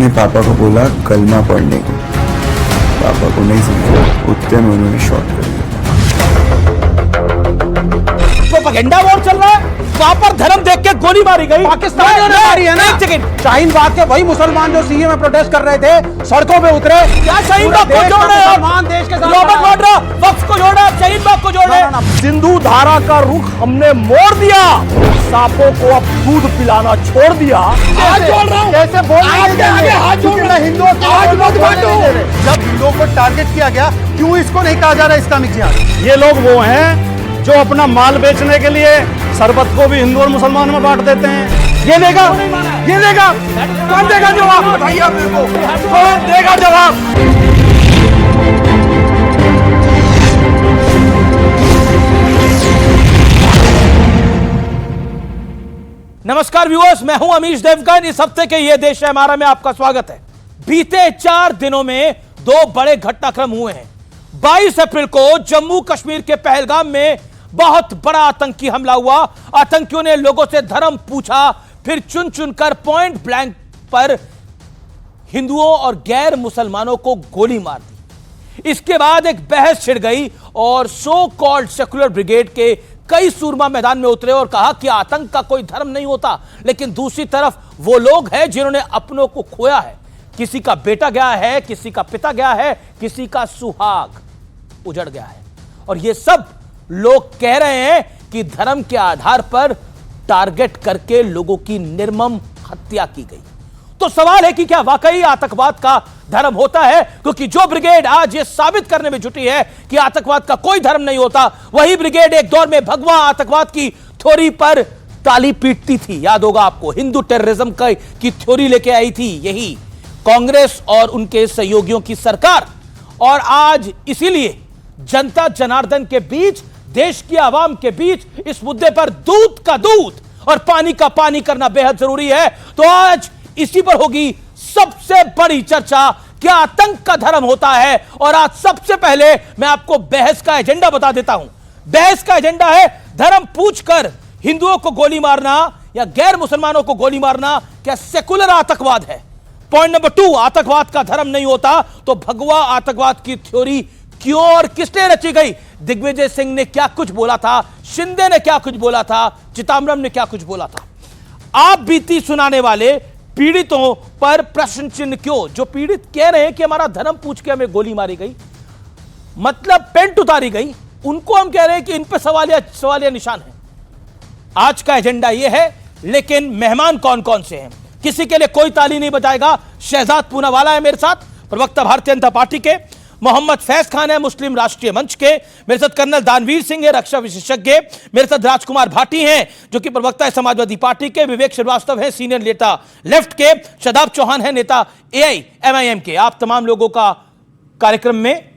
उसने पापा को बोला कलमा पढ़ने को। पापा को नहीं समझा, उतने में उन्होंने शॉट कर दिया। प्रोपेगेंडा वॉर चल रहा है, वहां पर धर्म देख के गोली मारी गई। पाकिस्तान ने मारी है ना। एक सेकंड, शाहीन बाग के वही मुसलमान जो सीए में प्रोटेस्ट कर रहे थे सड़कों पे उतरे। क्या शाहीन बाग को जोड़ रहे हो? मुसलमान देश के साथ रॉबर्ट वाड्रा वक्फ को जोड़ रहे हैं, शाहीन बाग को जोड़ रहे हैं। सिंधु धारा का रुख हमने मोड़ दिया, सांपों को अब दूध पिलाना छोड़ दिया। हाथ जोड़ रहा हूं। कैसे बोल हाथ जोड़ रहा हूं। हिंदुओं जब हिंदुओं को टारगेट किया गया, क्यों इसको नहीं कहा जा रहा इस्लामिक जिहाद? ये लोग वो हैं जो अपना माल बेचने के लिए शरबत को भी हिंदू और मुसलमान में बांट देते हैं। ये देगा, ये देगा, कौन देगा जवाब? बताइए आप मेरे को, कौन देगा जवाब? नमस्कार व्यूअर्स, मैं हूं अमीश देवगन। इस हफ्ते के ये देश है हमारा में आपका स्वागत है। बीते 4 दिनों में 2 बड़े घटनाक्रम हुए हैं। 22 अप्रैल को जम्मू कश्मीर के पहलगाम में बहुत बड़ा आतंकी हमला हुआ। आतंकियों ने लोगों से धर्म पूछा, फिर चुन चुनकर पॉइंट ब्लैंक पर हिंदुओं और गैर मुसलमानों को गोली मार दी। इसके बाद एक बहस छिड़ गई और सो कॉल्ड सेकुलर ब्रिगेड के कई सूरमा मैदान में उतरे और कहा कि आतंक का कोई धर्म नहीं होता। लेकिन दूसरी तरफ वो लोग हैं जिन्होंने अपनों को खोया है। किसी का बेटा गया है, किसी का पिता गया है, किसी का सुहाग उजड़ गया है। और ये सब लोग कह रहे हैं कि धर्म के आधार पर टारगेट करके लोगों की निर्मम हत्या की गई। तो सवाल है कि क्या वाकई आतंकवाद का धर्म होता है? क्योंकि जो ब्रिगेड आज ये साबित करने में जुटी है कि आतंकवाद का कोई धर्म नहीं होता, वही ब्रिगेड एक दौर में भगवा आतंकवाद की थ्योरी पर ताली पीटती थी। याद होगा आपको, हिंदू टेररिज्म की थ्योरी लेके आई थी यही कांग्रेस और उनके सहयोगियों की सरकार। और आज इसीलिए जनता जनार्दन के बीच, देश की आवाम के बीच इस मुद्दे पर दूध का दूध और पानी का पानी करना बेहद जरूरी है। तो आज इसी पर होगी सबसे बड़ी चर्चा, क्या आतंक का धर्म होता है? और आज सबसे पहले मैं आपको बहस का एजेंडा बता देता हूं। बहस का एजेंडा है धर्म पूछकर हिंदुओं को गोली मारना या गैर मुसलमानों को गोली मारना क्या सेकुलर आतंकवाद है? पॉइंट नंबर 2, आतंकवाद का धर्म नहीं होता तो भगवा आतंकवाद की थ्योरी क्यों और किसने रची गई? दिग्विजय सिंह ने क्या कुछ बोला था, शिंदे ने क्या कुछ बोला था, चिदंबरम ने क्या कुछ बोला था। आप बीती सुनाने वाले पीड़ितों पर प्रश्न चिन्ह क्यों? जो पीड़ित कह रहे हैं कि हमारा धर्म पूछ के हमें गोली मारी गई, मतलब पेंट उतारी गई, उनको हम कह रहे हैं कि इन पर सवालिया निशान है। आज का एजेंडा यह है, लेकिन मेहमान कौन कौन से हैं? किसी के लिए कोई ताली नहीं बजाएगा। शहजाद पूनावाला है मेरे साथ, प्रवक्ता भारतीय जनता पार्टी के। मोहम्मद फैज खान है मुस्लिम राष्ट्रीय मंच के। मेरे साथ कर्नल दानवीर सिंह है, रक्षा विशेषज्ञ। मेरे साथ राजकुमार भाटी हैं जो कि प्रवक्ता है समाजवादी पार्टी के। विवेक श्रीवास्तव है सीनियर नेता लेफ्ट के। शदाब चौहान है नेता AIMIM के। आप तमाम लोगों का कार्यक्रम में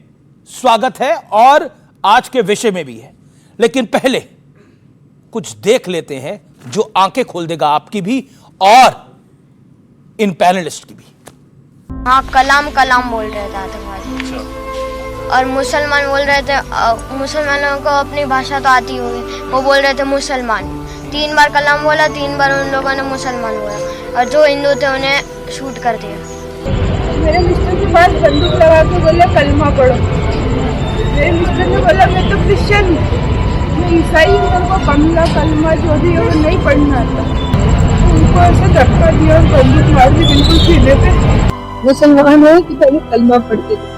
स्वागत है और आज के विषय में भी है। लेकिन पहले कुछ देख लेते हैं जो आंखें खोल देगा आपकी भी और इन पैनलिस्ट की भी। हाँ, कलाम कलाम बोल रहे थे आतंकवादी। और मुसलमान बोल रहे थे, मुसलमानों को अपनी भाषा तो आती होगी, वो बोल रहे थे मुसलमान। 3 बार कलाम बोला, 3 बार उन लोगों ने मुसलमान बोला और जो हिंदू थे उन्हें शूट कर दिया। मेरे मिस्टर के पास बंदूक लगा के बोला कलमा पढ़ो। मेरे मिस्टर ने बोला मैं तो क्रिश्चियन हूँ, मैं ईसाई हूँ, मेरे को बंगला कलमा जो भी है वो नहीं पढ़ना आता। उनको ऐसे धक्का दिया और बंदूक मार दी बिल्कुल सीने पे। मुसलमान है कि पहले कलमा पढ़ते थे,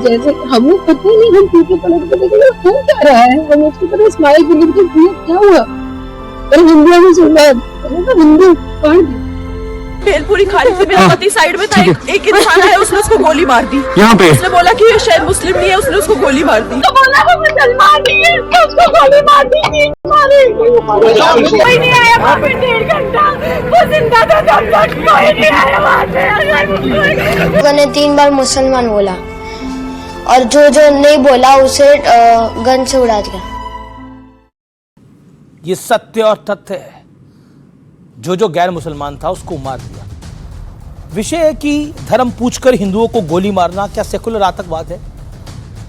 जैसे हमें पता नहीं, हम पीछे पलट के देखेंगे हो क्या रहा है, हम उसकी तरह स्माइल करेंगे क्या हुआ। पर हिंदू मुसलमान हिंदू पढ़ दी। भेलपुरी खाली थी, मेरा पति साइड में था, एक इंसान है उसने उसको गोली मार दी। यहाँ पे उसने बोला कि ये शायद मुस्लिम नहीं है, उसने उसको गोली मार दी। तो बोला वो मुसलमान नहीं है, उसको गोली मार दी। कोई नहीं आया वहाँ पे 1.5 घंटा, वो जिंदा था तब तक कोई नहीं आया वहाँ पे। उन्होंने 3 बार मुसलमान बोला और जो जो नहीं बोला उसे गन से उड़ा दिया। ये सत्य और तथ्य है। जो गैर मुसलमान था उसको मार दिया। विषय है कि धर्म पूछकर हिंदुओं को गोली मारना क्या सेकुलर आतंकवाद है?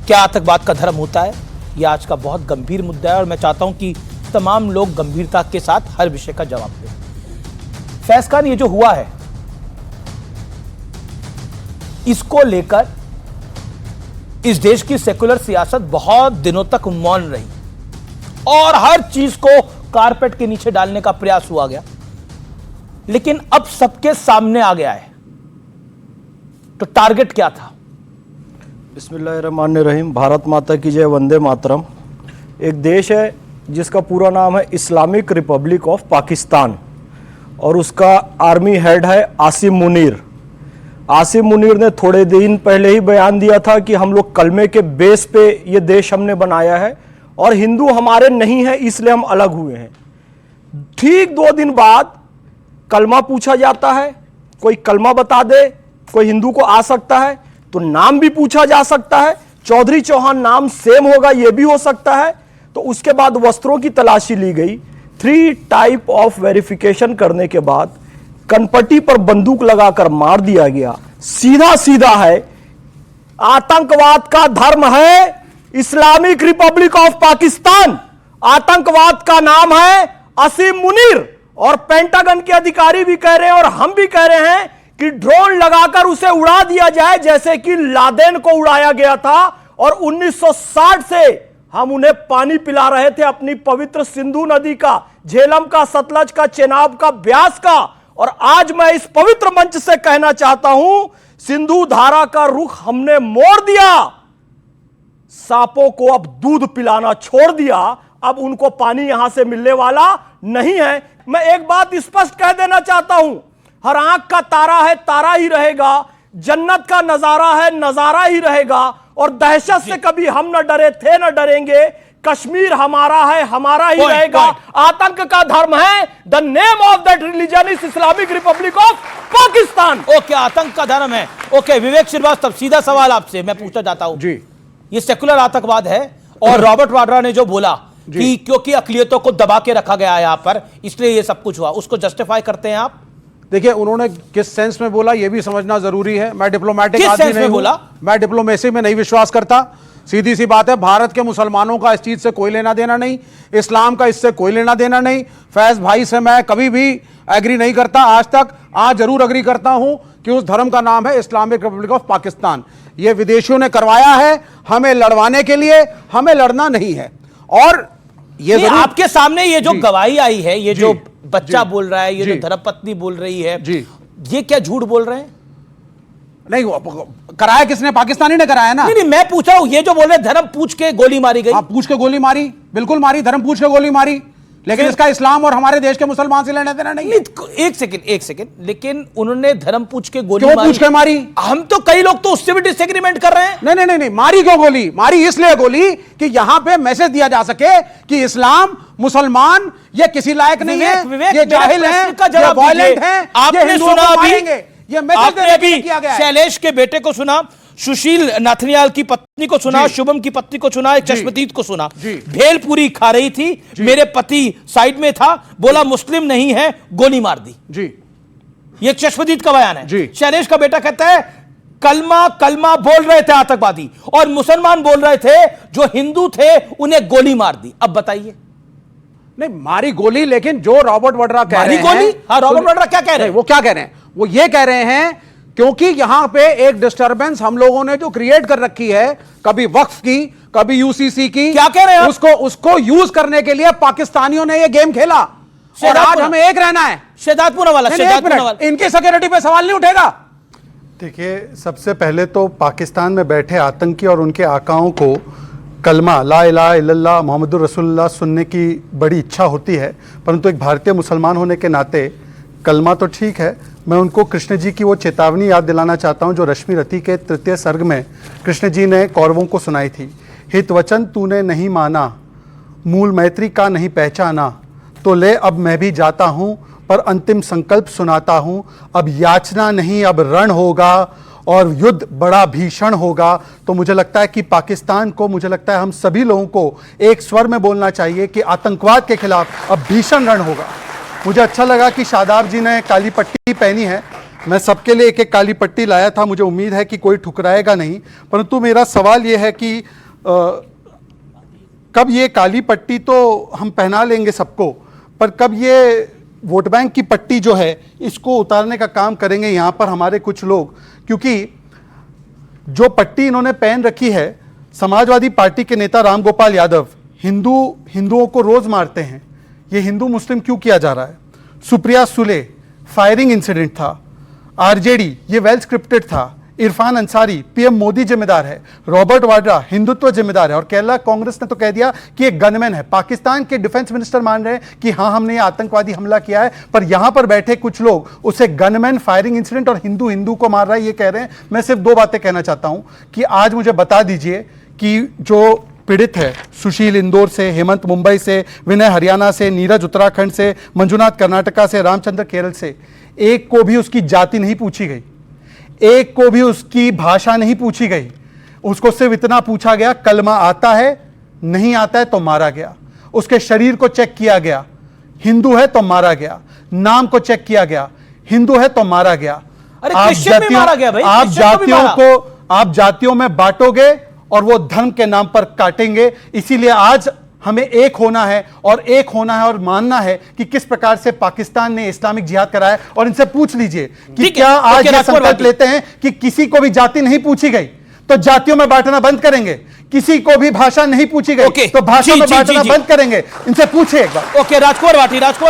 क्या आतंकवाद का धर्म होता है? यह आज का बहुत गंभीर मुद्दा है और मैं चाहता हूं कि तमाम लोग गंभीरता के साथ हर विषय का जवाब दें। फैज खान, ये जो हुआ है इसको लेकर इस देश की सेकुलर सियासत बहुत दिनों तक मौन रही और हर चीज को कारपेट के नीचे डालने का प्रयास हुआ गया, लेकिन अब सबके सामने आ गया है। तो टारगेट क्या था? बिस्मिल्लाहिर्रहमानिर्रहीम। भारत माता की जय, वंदे मातरम। एक देश है जिसका पूरा नाम है इस्लामिक रिपब्लिक ऑफ पाकिस्तान और उसका आर्मी हेड है आसिम मुनीर। आसिम मुनीर ने थोड़े दिन पहले ही बयान दिया था कि हम लोग कलमे के बेस पे ये देश हमने बनाया है और हिंदू हमारे नहीं है इसलिए हम अलग हुए हैं। ठीक 2 दिन बाद कलमा पूछा जाता है, कोई कलमा बता दे, कोई हिंदू को आ सकता है, तो नाम भी पूछा जा सकता है, चौधरी चौहान नाम सेम होगा यह भी हो सकता है। तो उसके बाद वस्त्रों की तलाशी ली गई। 3 टाइप ऑफ वेरिफिकेशन करने के बाद कनपट्टी पर बंदूक लगाकर मार दिया गया। सीधा सीधा है, आतंकवाद का धर्म है इस्लामिक रिपब्लिक ऑफ पाकिस्तान, आतंकवाद का नाम है आसिम मुनीर। और पेंटागन के अधिकारी भी कह रहे हैं और हम भी कह रहे हैं कि ड्रोन लगाकर उसे उड़ा दिया जाए जैसे कि लादेन को उड़ाया गया था और 1960 से हम उन्हें पानी पिला रहे थे अपनी पवित्र सिंधु नदी का, झेलम का, सतलज का, चेनाब का, ब्यास का। और आज मैं इस पवित्र मंच से कहना चाहता हूं, सिंधु धारा का रुख हमने मोड़ दिया, सांपों को अब दूध पिलाना छोड़ दिया, अब उनको पानी यहां से मिलने वाला नहीं है। मैं एक बात स्पष्ट कह देना चाहता हूं, हर आंख का तारा है, तारा ही रहेगा, जन्नत का नजारा है, नजारा ही रहेगा। और दहशत से कभी हम न डरे थे, न डरेंगे। कश्मीर हमारा है, हमारा ही रहेगा। आतंक का धर्म है, the name of that religion is Islamic Republic of Pakistan. Okay, आतंक का धर्म है। ओके, विवेक श्रीवास्तव, सीधा सवाल आपसे मैं पूछना चाहता हूं जी, ये सेकुलर आतंकवाद है और रॉबर्ट वाड्रा ने जो बोला कि क्योंकि अकलियतों को दबा के रखा गया है यहां पर, इसलिए ये सब कुछ हुआ, उसको जस्टिफाई करते हैं आप? देखिए उन्होंने किस सेंस में बोला यह भी समझना जरूरी है। मैं डिप्लोमेटिक किस आदमी सेंस नहीं में हूं, बोला? मैं डिप्लोमेसी में नहीं विश्वास करता। सीधी सी बात है, भारत के मुसलमानों का इस चीज से कोई लेना देना नहीं, इस्लाम का इससे कोई लेना देना नहीं। फैज भाई से मैं कभी भी एग्री नहीं करता आज तक। आज जरूर एग्री करता हूं कि उस धर्म का नाम है इस्लामिक रिपब्लिक ऑफ पाकिस्तान। यह विदेशियों ने करवाया है हमें लड़वाने के लिए, हमें लड़ना नहीं है। और ये आपके सामने ये जो गवाही आई है, ये जो बच्चा बोल रहा है, ये जो धर्मपत्नी बोल रही है, ये क्या झूठ बोल रहे हैं? नहीं, कराया किसने? पाकिस्तानी ने कराया ना। नहीं, मैं पूछ रहा हूं, ये जो बोल रहे धर्म पूछ के गोली मारी गई। पूछ के गोली मारी, बिल्कुल मारी, धर्म पूछ के गोली मारी, लेकिन इसका इस्लाम और हमारे देश के मुसलमान से लेना देना नहीं है। एक सेकंड, लेकिन उन्होंने धर्म पूछ के गोली क्यों पूछ के मारी? हम तो कई लोग तो उससे भी डिसएग्रीमेंट कर रहे हैं। नहीं, मारी क्यों गोली? मारी इसलिए गोली कि यहां पे मैसेज दिया जा सके कि इस्लाम, मुसलमान ये किसी लायक नहीं है, ये जाहिल है, ये वायलेंट है, आपने सुना अभी, ये मैसेज देने के लिए किया गया है। शैलेश के बेटे को सुना, सुशील नाथनियाल की पत्नी को सुना, शुभम की पत्नी को सुना, एक चश्मदीद को सुना। भेलपुरी खा रही थी, मेरे पति साइड में था, बोला मुस्लिम नहीं है, गोली मार दी। जी, ये चश्मदीद का बयान है। शैलेश का बेटा कहता है कलमा बोल रहे थे आतंकवादी और मुसलमान बोल रहे थे जो हिंदू थे उन्हें गोली मार दी। अब बताइए। नहीं, मारी गोली, लेकिन जो रॉबर्ट वाड्रा कह रहे हैं, गोली? हाँ, रॉबर्ट वाड्रा क्या कह रहे हैं? वो क्या कह रहे हैं? वो ये कह रहे हैं क्योंकि यहां पे एक डिस्टरबेंस हम लोगों ने जो क्रिएट कर रखी है, कभी वक्फ की, कभी यूसीसी की, क्या कह रहे हैं? उसको यूज करने के लिए पाकिस्तानियों ने ये गेम खेला और आज हमें एक रहना है। शेदात पूनावाला, इनकी सिक्योरिटी पे सवाल नहीं उठेगा। देखिए, सबसे पहले तो पाकिस्तान में बैठे आतंकी और उनके आकाओं को कलमा ला इलाहा इल्लल्लाह मुहम्मदुर रसूलुल्लाह सुनने की बड़ी इच्छा होती है, परंतु एक भारतीय मुसलमान होने के नाते कलमा तो ठीक है, मैं उनको कृष्ण जी की वो चेतावनी याद दिलाना चाहता हूँ जो रश्मि रति के 3 सर्ग में कृष्ण जी ने कौरवों को सुनाई थी। हित वचन तूने नहीं माना, मूल मैत्री का नहीं पहचाना, तो ले अब मैं भी जाता हूँ, पर अंतिम संकल्प सुनाता हूँ। अब याचना नहीं, अब रण होगा और युद्ध बड़ा भीषण होगा। तो मुझे लगता है कि पाकिस्तान को, मुझे लगता है हम सभी लोगों को एक स्वर में बोलना चाहिए कि आतंकवाद के खिलाफ अब भीषण रण होगा। मुझे अच्छा लगा कि शादाब जी ने काली पट्टी पहनी है। मैं सबके लिए एक एक काली पट्टी लाया था, मुझे उम्मीद है कि कोई ठुकराएगा नहीं। परंतु मेरा सवाल ये है कि कब ये काली पट्टी तो हम पहना लेंगे सबको, पर कब ये वोट बैंक की पट्टी जो है इसको उतारने का काम करेंगे यहाँ पर हमारे कुछ लोग? क्योंकि जो पट्टी इन्होंने पहन रखी है, समाजवादी पार्टी के नेता रामगोपाल यादव हिंदुओं को रोज मारते हैं, ये हिंदू मुस्लिम क्यों किया जा रहा है? सुप्रिया सुले फायरिंग इंसिडेंट था, आरजेडी ये वेल स्क्रिप्टेड था, इरफान अंसारी पीएम मोदी जिम्मेदार है, रॉबर्ट वाड्रा हिंदुत्व जिम्मेदार है, और केरला कांग्रेस ने तो कह दिया कि एक गनमैन है। पाकिस्तान के डिफेंस मिनिस्टर मान रहे हैं कि हाँ हमने ये आतंकवादी हमला किया है, पर यहां पर बैठे कुछ लोग उसे गनमैन, फायरिंग इंसिडेंट और हिंदू को मार रहा है ये कह रहे हैं। मैं सिर्फ दो बातें कहना चाहता हूं कि आज मुझे बता दीजिए कि जो पीड़ित है, सुशील इंदौर से, हेमंत मुंबई से, विनय हरियाणा से, नीरज उत्तराखंड से, मंजुनाथ कर्नाटका से, रामचंद्र केरल से, एक को भी उसकी जाति नहीं पूछी गई, एक को भी उसकी भाषा नहीं पूछी गई, उसको सिर्फ इतना पूछा गया कलमा आता है, नहीं आता है तो मारा गया। उसके शरीर को चेक किया गया, हिंदू है तो मारा गया। नाम को चेक किया गया, हिंदू है तो मारा गया। अरे क्रिश्चियन भी मारा गया भाई, आप जातियों में बांटोगे और वो धर्म के नाम पर काटेंगे। इसीलिए आज हमें एक होना है और मानना है कि किस प्रकार से पाकिस्तान ने इस्लामिक जिहाद कराया। और इनसे पूछ लीजिए कि क्या आज ये संकल्प लेते हैं कि किसी को भी जाति नहीं पूछी गई तो जातियों में बांटना बंद करेंगे, किसी को भी भाषा नहीं पूछी गई तो भाषा में बांटना बंद करेंगे? इनसे पूछिए एक बार। ओके, राजकुमार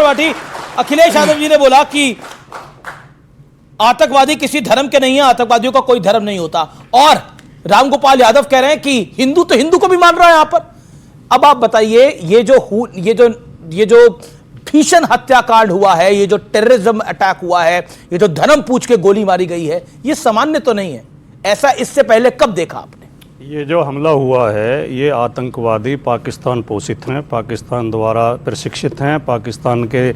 भाटी, अखिलेश यादव जी ने बोला कि आतंकवादी किसी धर्म के नहीं है, आतंकवादियों का कोई धर्म नहीं होता, और रामगोपाल यादव कह रहे हैं कि हिंदू तो हिंदू को भी मान रहा है यहां पर। अब आप बताइए, ये जो भीषण हत्याकांड हुआ है, ये जो टेररिज्म अटैक हुआ है, ये जो धर्म पूछ के गोली मारी गई है, ये सामान्य तो नहीं है। ऐसा इससे पहले कब देखा आपने? ये जो हमला हुआ है, ये आतंकवादी पाकिस्तान पोषित हैं, पाकिस्तान द्वारा प्रशिक्षित हैं, पाकिस्तान के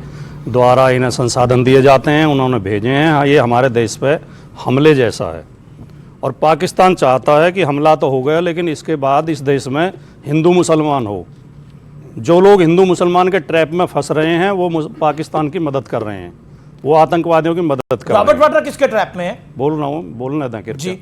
द्वारा इन्हें संसाधन दिए जाते हैं, उन्होंने भेजे हैं। ये हमारे देश पे हमले जैसा है, और पाकिस्तान चाहता है कि हमला तो हो गया, लेकिन इसके बाद इस देश में हिंदू मुसलमान हो। जो लोग हिंदू मुसलमान के ट्रैप में फंस रहे हैं वो पाकिस्तान की मदद कर रहे हैं, वो आतंकवादियों की मदद कर रहे हैं। रॉबर्ट वाड्रा किसके ट्रैप में है? बोल रहा हूँ, बोलने दें कृपया।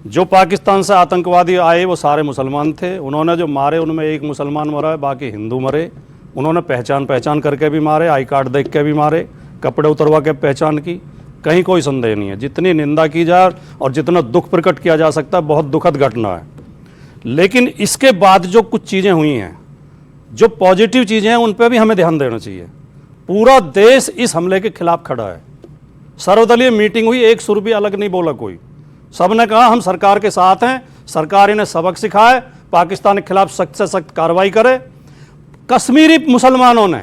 जो पाकिस्तान से आतंकवादी आए वो सारे मुसलमान थे, उन्होंने जो मारे उनमें एक मुसलमान मरा है, बाकी हिंदू मरे। उन्होंने पहचान करके भी मारे, आई कार्ड देख के भी मारे, कपड़े उतरवा के पहचान की, कहीं कोई संदेह नहीं है। जितनी निंदा की जाए और जितना दुख प्रकट किया जा सकता है, बहुत दुखद घटना है। लेकिन इसके बाद जो कुछ चीज़ें हुई हैं, जो पॉजिटिव चीज़ें हैं, उन पर भी हमें ध्यान देना चाहिए। पूरा देश इस हमले के खिलाफ खड़ा है। सर्वदलीय मीटिंग हुई, एक सुर भी अलग नहीं बोला कोई। सबने कहा हम सरकार के साथ हैं, सरकार इन्हें सबक सिखाए, पाकिस्तान के खिलाफ सख्त से सख्त कार्रवाई करे। कश्मीरी मुसलमानों ने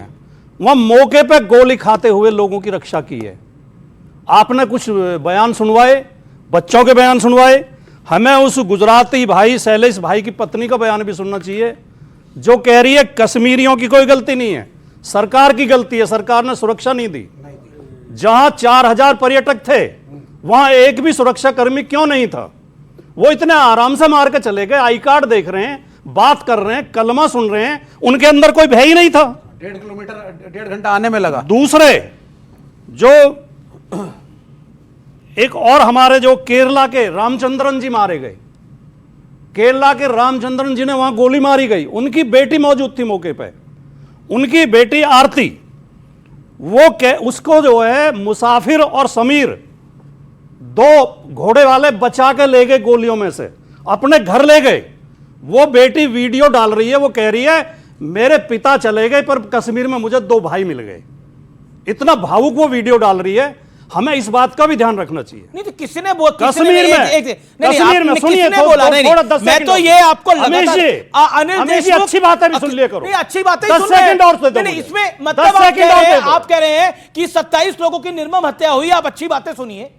वहाँ मौके पर गोली खाते हुए लोगों की रक्षा की है। आपने कुछ बयान सुनवाए, बच्चों के बयान सुनवाए, हमें उस गुजराती भाई शैलेश भाई की पत्नी का बयान भी सुनना चाहिए, जो कह रही है कश्मीरियों की कोई गलती नहीं है, सरकार की गलती है, सरकार ने सुरक्षा नहीं दी। जहां 4000 पर्यटक थे वहां एक भी सुरक्षा कर्मी क्यों नहीं था? वो इतने आराम से मार के चले गए, आई कार्ड देख रहे हैं, बात कर रहे हैं, कलमा सुन रहे हैं, उनके अंदर कोई भय ही नहीं था। 1.5 किलोमीटर 1.5 घंटा आने में लगा। दूसरे जो एक और हमारे जो केरला के रामचंद्रन जी मारे गए, केरला के रामचंद्रन जी ने वहां गोली मारी गई, उनकी बेटी मौजूद थी मौके पे, उनकी बेटी आरती, वो उसको जो है मुसाफिर और समीर दो घोड़े वाले बचा के ले गए, गोलियों में से अपने घर ले गए। वो बेटी वीडियो डाल रही है, वो कह रही है मेरे पिता चले गए पर कश्मीर में मुझे 2 भाई मिल गए। इतना भावुक वो वीडियो डाल रही है। हमें इस बात का भी ध्यान रखना चाहिए। नहीं तो किसी ने बोला कश्मीर में सुनिए बोला नहीं, मैं तो ये आपको अनिल जी अच्छी बातें भी सुन लिया करो। नहीं अच्छी बातें 10 सेकंड और दे दो। नहीं इसमें मतलब आप कह रहे हैं कि 27 लोगों की निर्मम हत्या हुई, आप अच्छी बातें सुनिए,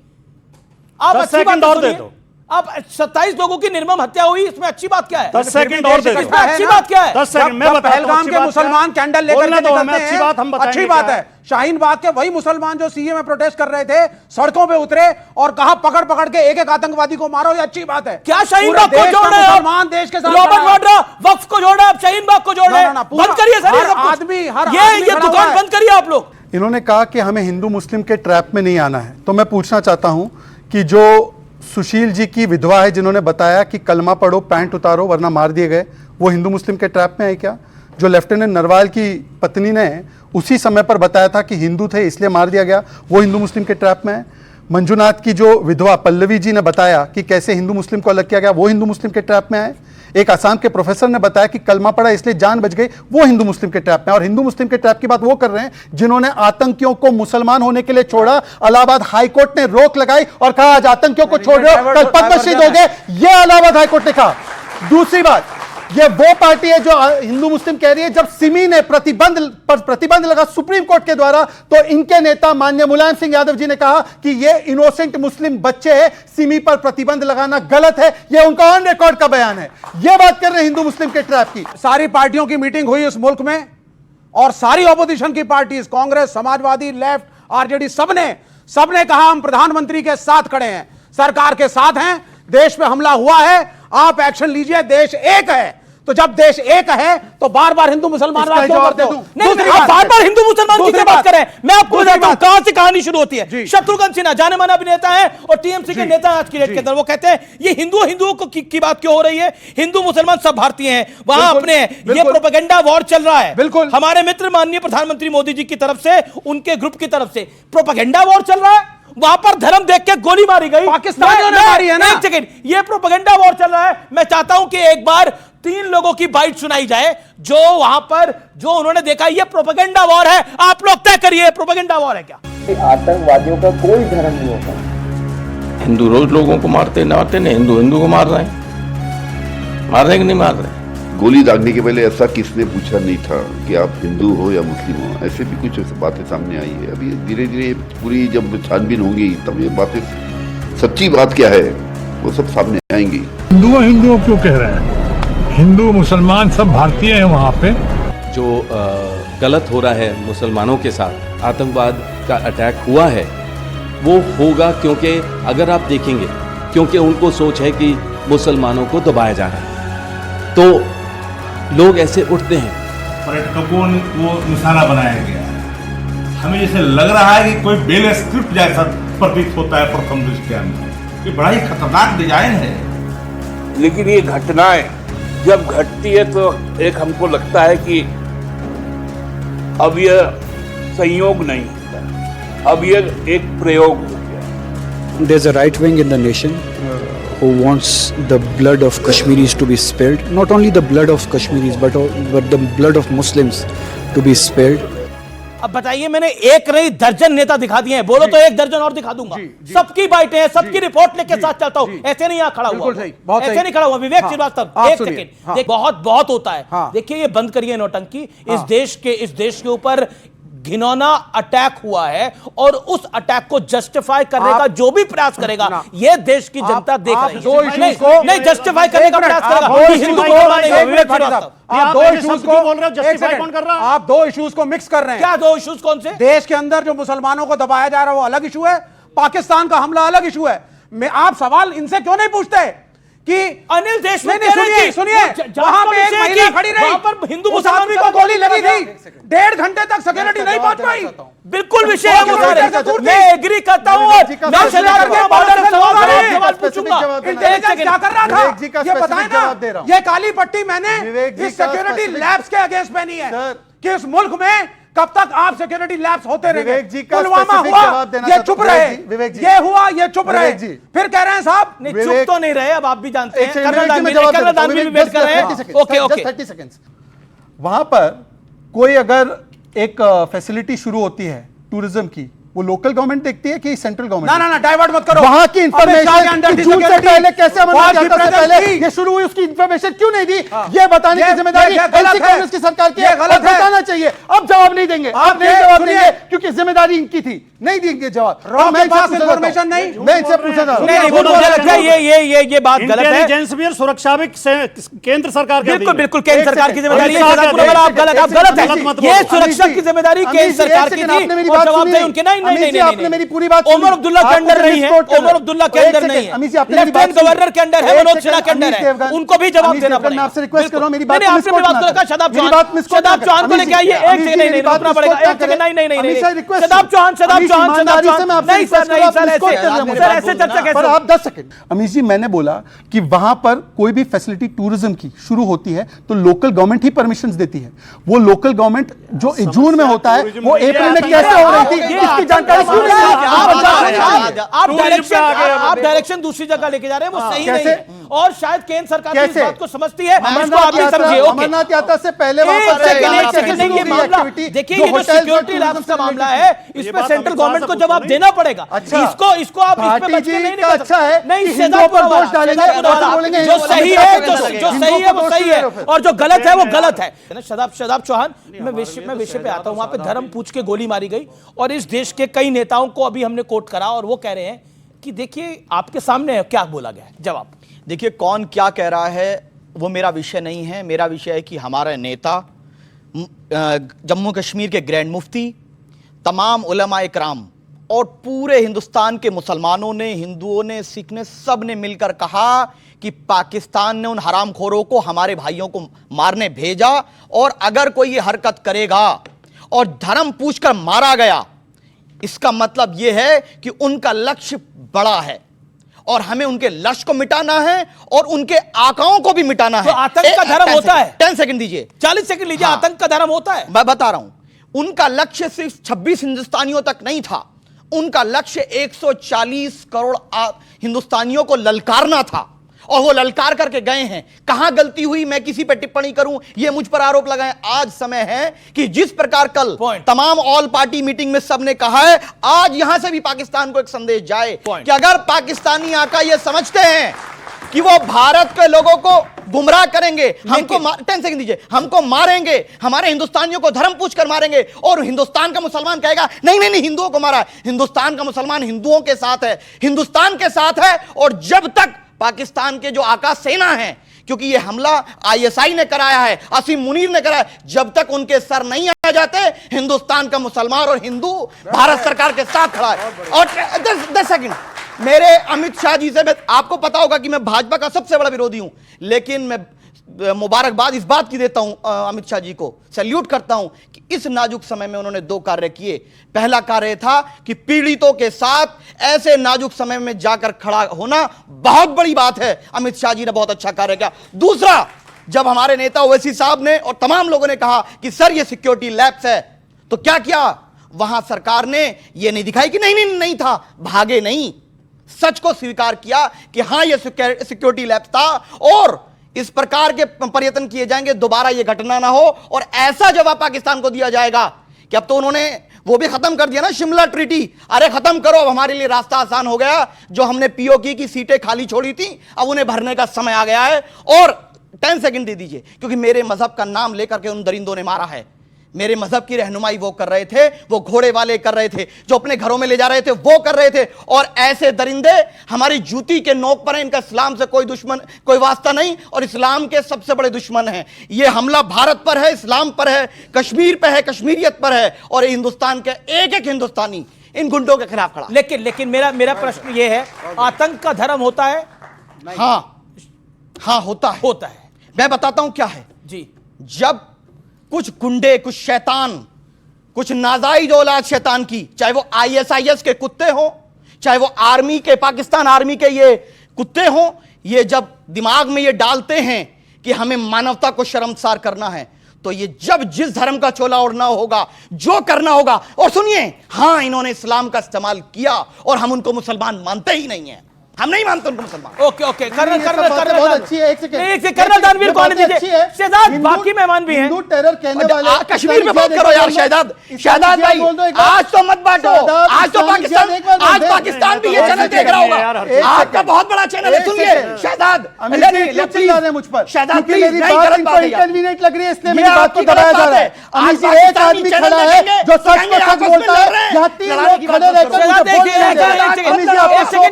आप 10 सेकंड और दे दो। आप 27 लोगों की निर्मम हत्या हुई, इसमें अच्छी बात क्या है? 10 सेकंड और दे दो। इसमें अच्छी बात क्या है? 10 सेकंड मैं बताता हूं। पहलगाम के मुसलमान कैंडल लेकर के निकलते हैं, अच्छी बात हम बताएंगे। अच्छी बात है। शाहीन बाग के वही मुसलमान जो सीए में प्रोटेस्ट कर रहे थे, सड़कों पे उतरे और कहा पकड़ पकड़ के एक आतंकवादी को मारो, ये अच्छी बात है। क्या शाहीन बाग को जोड़ रहे हैं? मुसलमान देश के साथ रॉबर्ट वाड्रा वक्फ को जोड़ रहे हैं, आप शाहीन बाग को जोड़ रहे हैं। बंद करिए सर, हर आदमी ये दुकान बंद करिए आप लोग। इन्होंने कहा कि हमें हिंदू मुस्लिम के ट्रैप में नहीं आना है। तो मैं पूछना चाहता हूं कि जो सुशील जी की विधवा है जिन्होंने बताया कि कलमा पढ़ो, पैंट उतारो वरना मार दिए गए, वो हिंदू मुस्लिम के ट्रैप में है क्या? जो लेफ्टिनेंट नरवाल की पत्नी ने उसी समय पर बताया था कि हिंदू थे इसलिए मार दिया गया, वो हिंदू मुस्लिम के ट्रैप में है? मंजुनाथ की जो विधवा पल्लवी जी ने बताया कि कैसे हिंदू मुस्लिम को अलग किया गया, वो हिंदू मुस्लिम के ट्रैप में आए। एक आसाम के प्रोफेसर ने बताया कि कलमा पड़ा इसलिए जान बच गई, वो हिंदू मुस्लिम के ट्रैप में। और हिंदू मुस्लिम के ट्रैप की बात वो कर रहे हैं जिन्होंने आतंकियों को मुसलमान होने के लिए छोड़ा। इलाहाबाद हाईकोर्ट ने रोक लगाई और कहा आज आतंकियों को छोड़ रहे हो, कल पद्मश्री दोगे, ये इलाहाबाद हाईकोर्ट ने कहा। दूसरी बात, ये वो पार्टी है जो हिंदू मुस्लिम कह रही है, जब सिमी ने प्रतिबंध लगा सुप्रीम कोर्ट के द्वारा, तो इनके नेता माननीय मुलायम सिंह यादव जी ने कहा कि ये इनोसेंट मुस्लिम बच्चे हैं, सिमी पर प्रतिबंध लगाना गलत है। ये उनका ऑन रिकॉर्ड का बयान है। ये बात कर रहे हैं हिंदू मुस्लिम के ट्रैप की। सारी पार्टियों की मीटिंग हुई इस मुल्क में और सारी ऑपोजिशन की parties, Congress, Samajwadi, left, RJD, सबने कहा हम प्रधानमंत्री के साथ खड़े हैं, सरकार के साथ हैं, देश पे हमला हुआ है, आप एक्शन लीजिए, देश एक है। तो जब देश एक है तो बार बार हिंदू मुसलमान क्यों करते हो? नहीं, आप बार बार हिंदू मुसलमान की बात करें। मैं आपको बताता हूं कहां से कहानी शुरू होती है। शत्रुघ्न सिन्हा जाने माने अभिनेता है और टीएमसी के नेता आज की डेट के अंदर, वो कहते हैं ये हिंदुओं की बात क्यों हो रही है, हिंदू मुसलमान सब भारतीय हैं, वहां अपने ये प्रोपेगेंडा वॉर चल रहा है। बिल्कुल हमारे मित्र माननीय प्रधानमंत्री मोदी जी की तरफ से, उनके ग्रुप की तरफ से प्रोपेगेंडा वॉर चल रहा है। वहां पर धर्म देख के गोली मारी गई, पाकिस्तानियों ने मारी है ना। एक सेकंड, ये प्रोपेगेंडा वॉर चल रहा है। मैं चाहता हूं कि एक बार 3 लोगों की बाइट सुनाई जाए जो वहां पर जो उन्होंने देखा। ये प्रोपेगेंडा वॉर है, आप लोग तय करिए प्रोपेगेंडा वॉर है क्या? आतंकवादियों का कोई धर्म नहीं होता। हिंदू रोज लोगों को मारते नहीं, हिंदू को मार रहे हैं, मार रहे हैं कि नहीं मार रहे? गोली दागने के पहले ऐसा किसने पूछा नहीं था कि आप हिंदू हो या मुस्लिम हो? ऐसे भी कुछ बातें सामने आई है। अभी धीरे धीरे पूरी जब छानबीन होंगी तब ये बातें, सच्ची बात क्या है वो सब सामने आएंगी। हिंदुओं क्यों कह रहे हैं? हिंदू मुसलमान सब भारतीय हैं। वहाँ पे जो गलत हो रहा है मुसलमानों के साथ, आतंकवाद का अटैक हुआ है, वो होगा क्योंकि अगर आप देखेंगे, क्योंकि उनको सोच है कि मुसलमानों को दबाया जा रहा है, तो लोग ऐसे उठते हैं। पर्यटकों को वो निशाना बनाया गया है। हमें जैसे लग रहा है कि कोई बेल स्क्रिप्ट जैसा प्रतीत होता है प्रथम दृष्टया में। ये बड़ा ही खतरनाक डिजाइन है। लेकिन ये घटनाएं जब घटती है तो एक हमको लगता है कि अब यह संयोग नहीं होता, अब यह एक प्रयोग हो गया। There's a right wing in the nation who wants the blood of Kashmiris to be spilled. Not only the blood of Kashmiris, but the blood of Muslims to be spilled. अब बताइए, मैंने एक नहीं दर्जन नेता दिखा दिए हैं, बोलो तो एक दर्जन और दिखा दूंगा। सबकी बाइटें हैं, सबकी रिपोर्ट लेके साथ चलता हूं। ऐसे नहीं यहाँ खड़ा हुआ, ऐसे नहीं खड़ा हुआ। विवेक श्रीवास्तव, एक सेकंड, बहुत होता है। देखिए, ये बंद करिए नौटंकी। इस देश के ऊपर घिनौना अटैक हुआ है और उस अटैक को जस्टिफाई करने का जो भी प्रयास करेगा, ये देश की जनता देख रही है। दो इश्यूज को नहीं जस्टिफाई करने का प्रयास करेगा। आप दो इश्यूज को मिक्स कर रहे हैं। क्या दो इश्यूज? कौन से? देश के अंदर जो मुसलमानों को दबाया जा रहा है वो अलग इशू है, पाकिस्तान का हमला अलग इशू है। आप सवाल इनसे क्यों नहीं पूछते कि अनिल देशमुख, सुनिए, वहां पे एक महिला खड़ी रही, वहां पर हिंदू उस आदमी को गोली लगी थी, 1.5 घंटे तक सिक्योरिटी नहीं पहुंच पाई। बिल्कुल विषय है वो सारे, मैं एग्री करता हूं। मैं शनार के बॉर्डर से सवाल पूछूंगा। इंटेलिजेंस क्या कर रहा था ये बताएं ना। ये काली पट्टी मैंने इस सिक्योरिटी लैब्स के अगेंस्ट पहनी है कि इस मुल्क में कब तक आप सिक्योरिटी लैब्स होते रहेंगे। पुलवामा हुआ, ये चुप रहे, ये हुआ, ये चुप रहे, फिर कह रहे हैं साहब नहीं चुप तो नहीं रहे। अब आप भी जानते हैं, कर्नल भी वेट कर रहे हैं। Okay 30 seconds. वहां पर कोई अगर एक फैसिलिटी शुरू होती है टूरिज्म की, वो लोकल गवर्नमेंट देखती है कि सेंट्रल गवर्नमेंट? ना डाइवर्ट मत करो। वहां की इंफॉर्मेशन जून से पहले कैसे पहले ये शुरू हुई, उसकी इंफॉर्मेशन क्यों नहीं दी? ये बताने की जिम्मेदारी कांग्रेस की सरकार की है, बताना चाहिए। अब जवाब नहीं देंगे, आप नहीं जवाब देंगे क्योंकि जिम्मेदारी इनकी थी, नहीं देंगे जवाब। मेरे पास इंफॉर्मेशन नहीं, मैं इनसे पूछा था। ये बात गलत है। इंटेलिजेंस भी और सुरक्षा भी केंद्र सरकार की, बिल्कुल केंद्र सरकार की जिम्मेदारी है। आप गलत है। ये सुरक्षा की जिम्मेदारी केंद्र सरकार की थी और जवाब दें उनके। नहीं, आपने मेरी पूरी बात उमर अब्दुल्ला के अंदर नहीं है, उमर अब्दुल्ला के अंदर नहीं है, लेफ्टिनेंट गवर्नर के अंदर है, मनोज सिन्हा के अंदर है, उनको भी जवाब देना पड़ेगा। मैं आपसे रिक्वेस्ट कर रहा हूं, मेरी बात शदाब चौहान को लेके चाहिए, एक सेकंड, नहीं रुकना पड़ेगा, एक सेकंड, नहीं शदाब चौहान नहीं सर ऐसे चर्चा कैसे? पर आप 10 सेकंड अमीश जी, मैंने बोला कि वहां पर कोई भी फैसिलिटी टूरिज्म की शुरू होती है तो लोकल गवर्नमेंट ही परमिशंस देती है। वो लोकल गवर्नमेंट जो जून में होता है वो अप्रैल में कैसे हो रही थी, इसकी जानकारी क्यों नहीं है? आप डायरेक्शन दूसरी जगह लेके जा रहे हैं, वो सही नहीं है और शायद केंद्र सरकार इस बात को समझती है। अमरनाथ यात्रा से पहले देखिए, ये जो सिक्योरिटी लैब्स का मामला है, इसमें सेंट्रल गवर्नमेंट को जवाब देना पड़ेगा। इसको आप इसमें बच के नहीं अच्छा है, नहीं जो सही है वो सही है और जो गलत है वो गलत है। शदाब चौहान, मैं विषय पे आता हूं। वहां पे धर्म पूछ के गोली मारी गई और इस देश के कई नेताओं को अभी हमने कोट करा और वो कह रहे हैं कि देखिए आपके सामने क्या बोला गया है। जवाब देखिए, कौन क्या कह रहा है वो मेरा विषय नहीं है। मेरा विषय है कि हमारे नेता, जम्मू कश्मीर के ग्रैंड मुफ्ती, तमाम उलमाए इकराम और पूरे हिंदुस्तान के मुसलमानों ने, हिंदुओं ने, सिख ने, सब ने मिलकर कहा कि पाकिस्तान ने उन हरामखोरों को, हमारे भाइयों को मारने भेजा और अगर कोई ये हरकत करेगा और धर्म पूछकर मारा गया, इसका मतलब यह है कि उनका लक्ष्य बड़ा है और हमें उनके लक्ष्य को मिटाना है और उनके आकाओं को भी मिटाना है। तो आतंक का धर्म होता है। 10 सेकंड दीजिए, 40 सेकंड लीजिए। हाँ, आतंक का धर्म होता है। मैं बता रहा हूं, उनका लक्ष्य सिर्फ 26 हिंदुस्तानियों तक नहीं था, उनका लक्ष्य 140 करोड़ हिंदुस्तानियों को ललकारना था और वो ललकार करके गए हैं। कहां गलती हुई मैं किसी पे टिप्पणी करूं, ये मुझ पर आरोप लगाएं। आज समय है कि जिस प्रकार कल तमाम ऑल पार्टी मीटिंग में सबने कहा है, आज यहां से भी पाकिस्तान को एक संदेश जाए कि अगर पाकिस्तानी आका ये समझते हैं कि वो भारत के लोगों को गुमराह करेंगे, हमको 10 सेकंड दीजिए, हमको मारेंगे, हमारे हिंदुस्तानियों को धर्म पूछकर मारेंगे और हिंदुस्तान का मुसलमान कहेगा नहीं नहीं नहीं हिंदुओं को मारा है, हिंदुस्तान का मुसलमान हिंदुओं के साथ है, हिंदुस्तान के साथ है। और जब तक पाकिस्तान के जो आकाश सेना है, क्योंकि ये हमला आईएसआई ने कराया है, आसिम मुनीर ने कराया, जब तक उनके सर नहीं आ जाते, हिंदुस्तान का मुसलमान और हिंदू भारत सरकार के साथ खड़ा है। और 10 सेकंड, मेरे अमित शाह जी से, आपको पता होगा कि मैं भाजपा का सबसे बड़ा विरोधी हूं, लेकिन मैं मुबारकबाद इस बात की देता हूं, अमित शाह जी को सैल्यूट करता हूं कि इस नाजुक समय में उन्होंने 2 कार्य किए। पहला कार्य था कि पीड़ितों के साथ ऐसे नाजुक समय में जाकर खड़ा होना बहुत बड़ी बात है, अमित शाह जी ने बहुत अच्छा कार्य किया। दूसरा, जब हमारे नेता ओवैसी साहब ने और तमाम लोगों ने कहा कि सर ये सिक्योरिटी लैब्स है, तो क्या किया वहां सरकार ने? ये नहीं दिखाई कि नहीं नहीं नहीं था, भागे नहीं, सच को स्वीकार किया कि हां ये सिक्योरिटी लैब्स था और इस प्रकार के प्रयत्न किए जाएंगे दोबारा ये घटना ना हो। और ऐसा जवाब पाकिस्तान को दिया जाएगा कि अब तो उन्होंने वो भी खत्म कर दिया ना, शिमला ट्रीटी, अरे खत्म करो, अब हमारे लिए रास्ता आसान हो गया। जो हमने पीओके की सीटें खाली छोड़ी थी, अब उन्हें भरने का समय आ गया है। और 10 सेकंड दे दीजिए, क्योंकि मेरे मजहब का नाम लेकर के उन दरिंदों ने मारा है। मेरे मजहब की रहनुमाई वो कर रहे थे, वो घोड़े वाले कर रहे थे, जो अपने घरों में ले जा रहे थे वो कर रहे थे। और ऐसे दरिंदे हमारी जूती के नोक पर हैं, इनका इस्लाम से कोई दुश्मन, कोई वास्ता नहीं और इस्लाम के सबसे बड़े दुश्मन हैं। ये हमला भारत पर है, इस्लाम पर है, कश्मीर पर है, कश्मीरियत पर है और हिंदुस्तान के एक एक हिंदुस्तानी इन गुंडों के खिलाफ खड़ा। लेकिन मेरा प्रश्न ये है, आतंक का धर्म होता है? हाँ होता है। मैं बताता हूं क्या है जी। जब कुछ गुंडे, कुछ शैतान, कुछ नाजायज औलाद शैतान की, चाहे वो आईएसआईएस के कुत्ते हो, चाहे वो आर्मी के, पाकिस्तान आर्मी के ये कुत्ते हो, ये जब दिमाग में ये डालते हैं कि हमें मानवता को शर्मसार करना है, तो ये जब जिस धर्म का चोला ओढ़ना होगा, जो करना होगा। और सुनिए, हां इन्होंने इस्लाम का इस्तेमाल किया और हम उनको मुसलमान मानते ही नहीं है, हम नहीं मानते उनको मुसलमान। ओके कर्नल बहुत अच्छी है। एक सेकंड, कर्नल दानवीर को आने दीजिए। शहजाद, बाकी मेहमान भी हैं। हिंदू टेरर कहने वाले कश्मीर में बात करो यार। शहजाद भाई, आज तो मत बांटो, आज तो पाकिस्तान भी ये चैनल देख रहा होगा, आपका बहुत बड़ा चैनल है। सुनिए शहजाद, मुझ पर शहजाद मेरी बात इनको इनकन्वीनिएंट लग रही है, इसलिए मेरी बात को दबाया जा रहा है। आज एक आदमी खड़ा है जो सच को सच बोलता है, यहाँ 3 लोग खड़े रहकर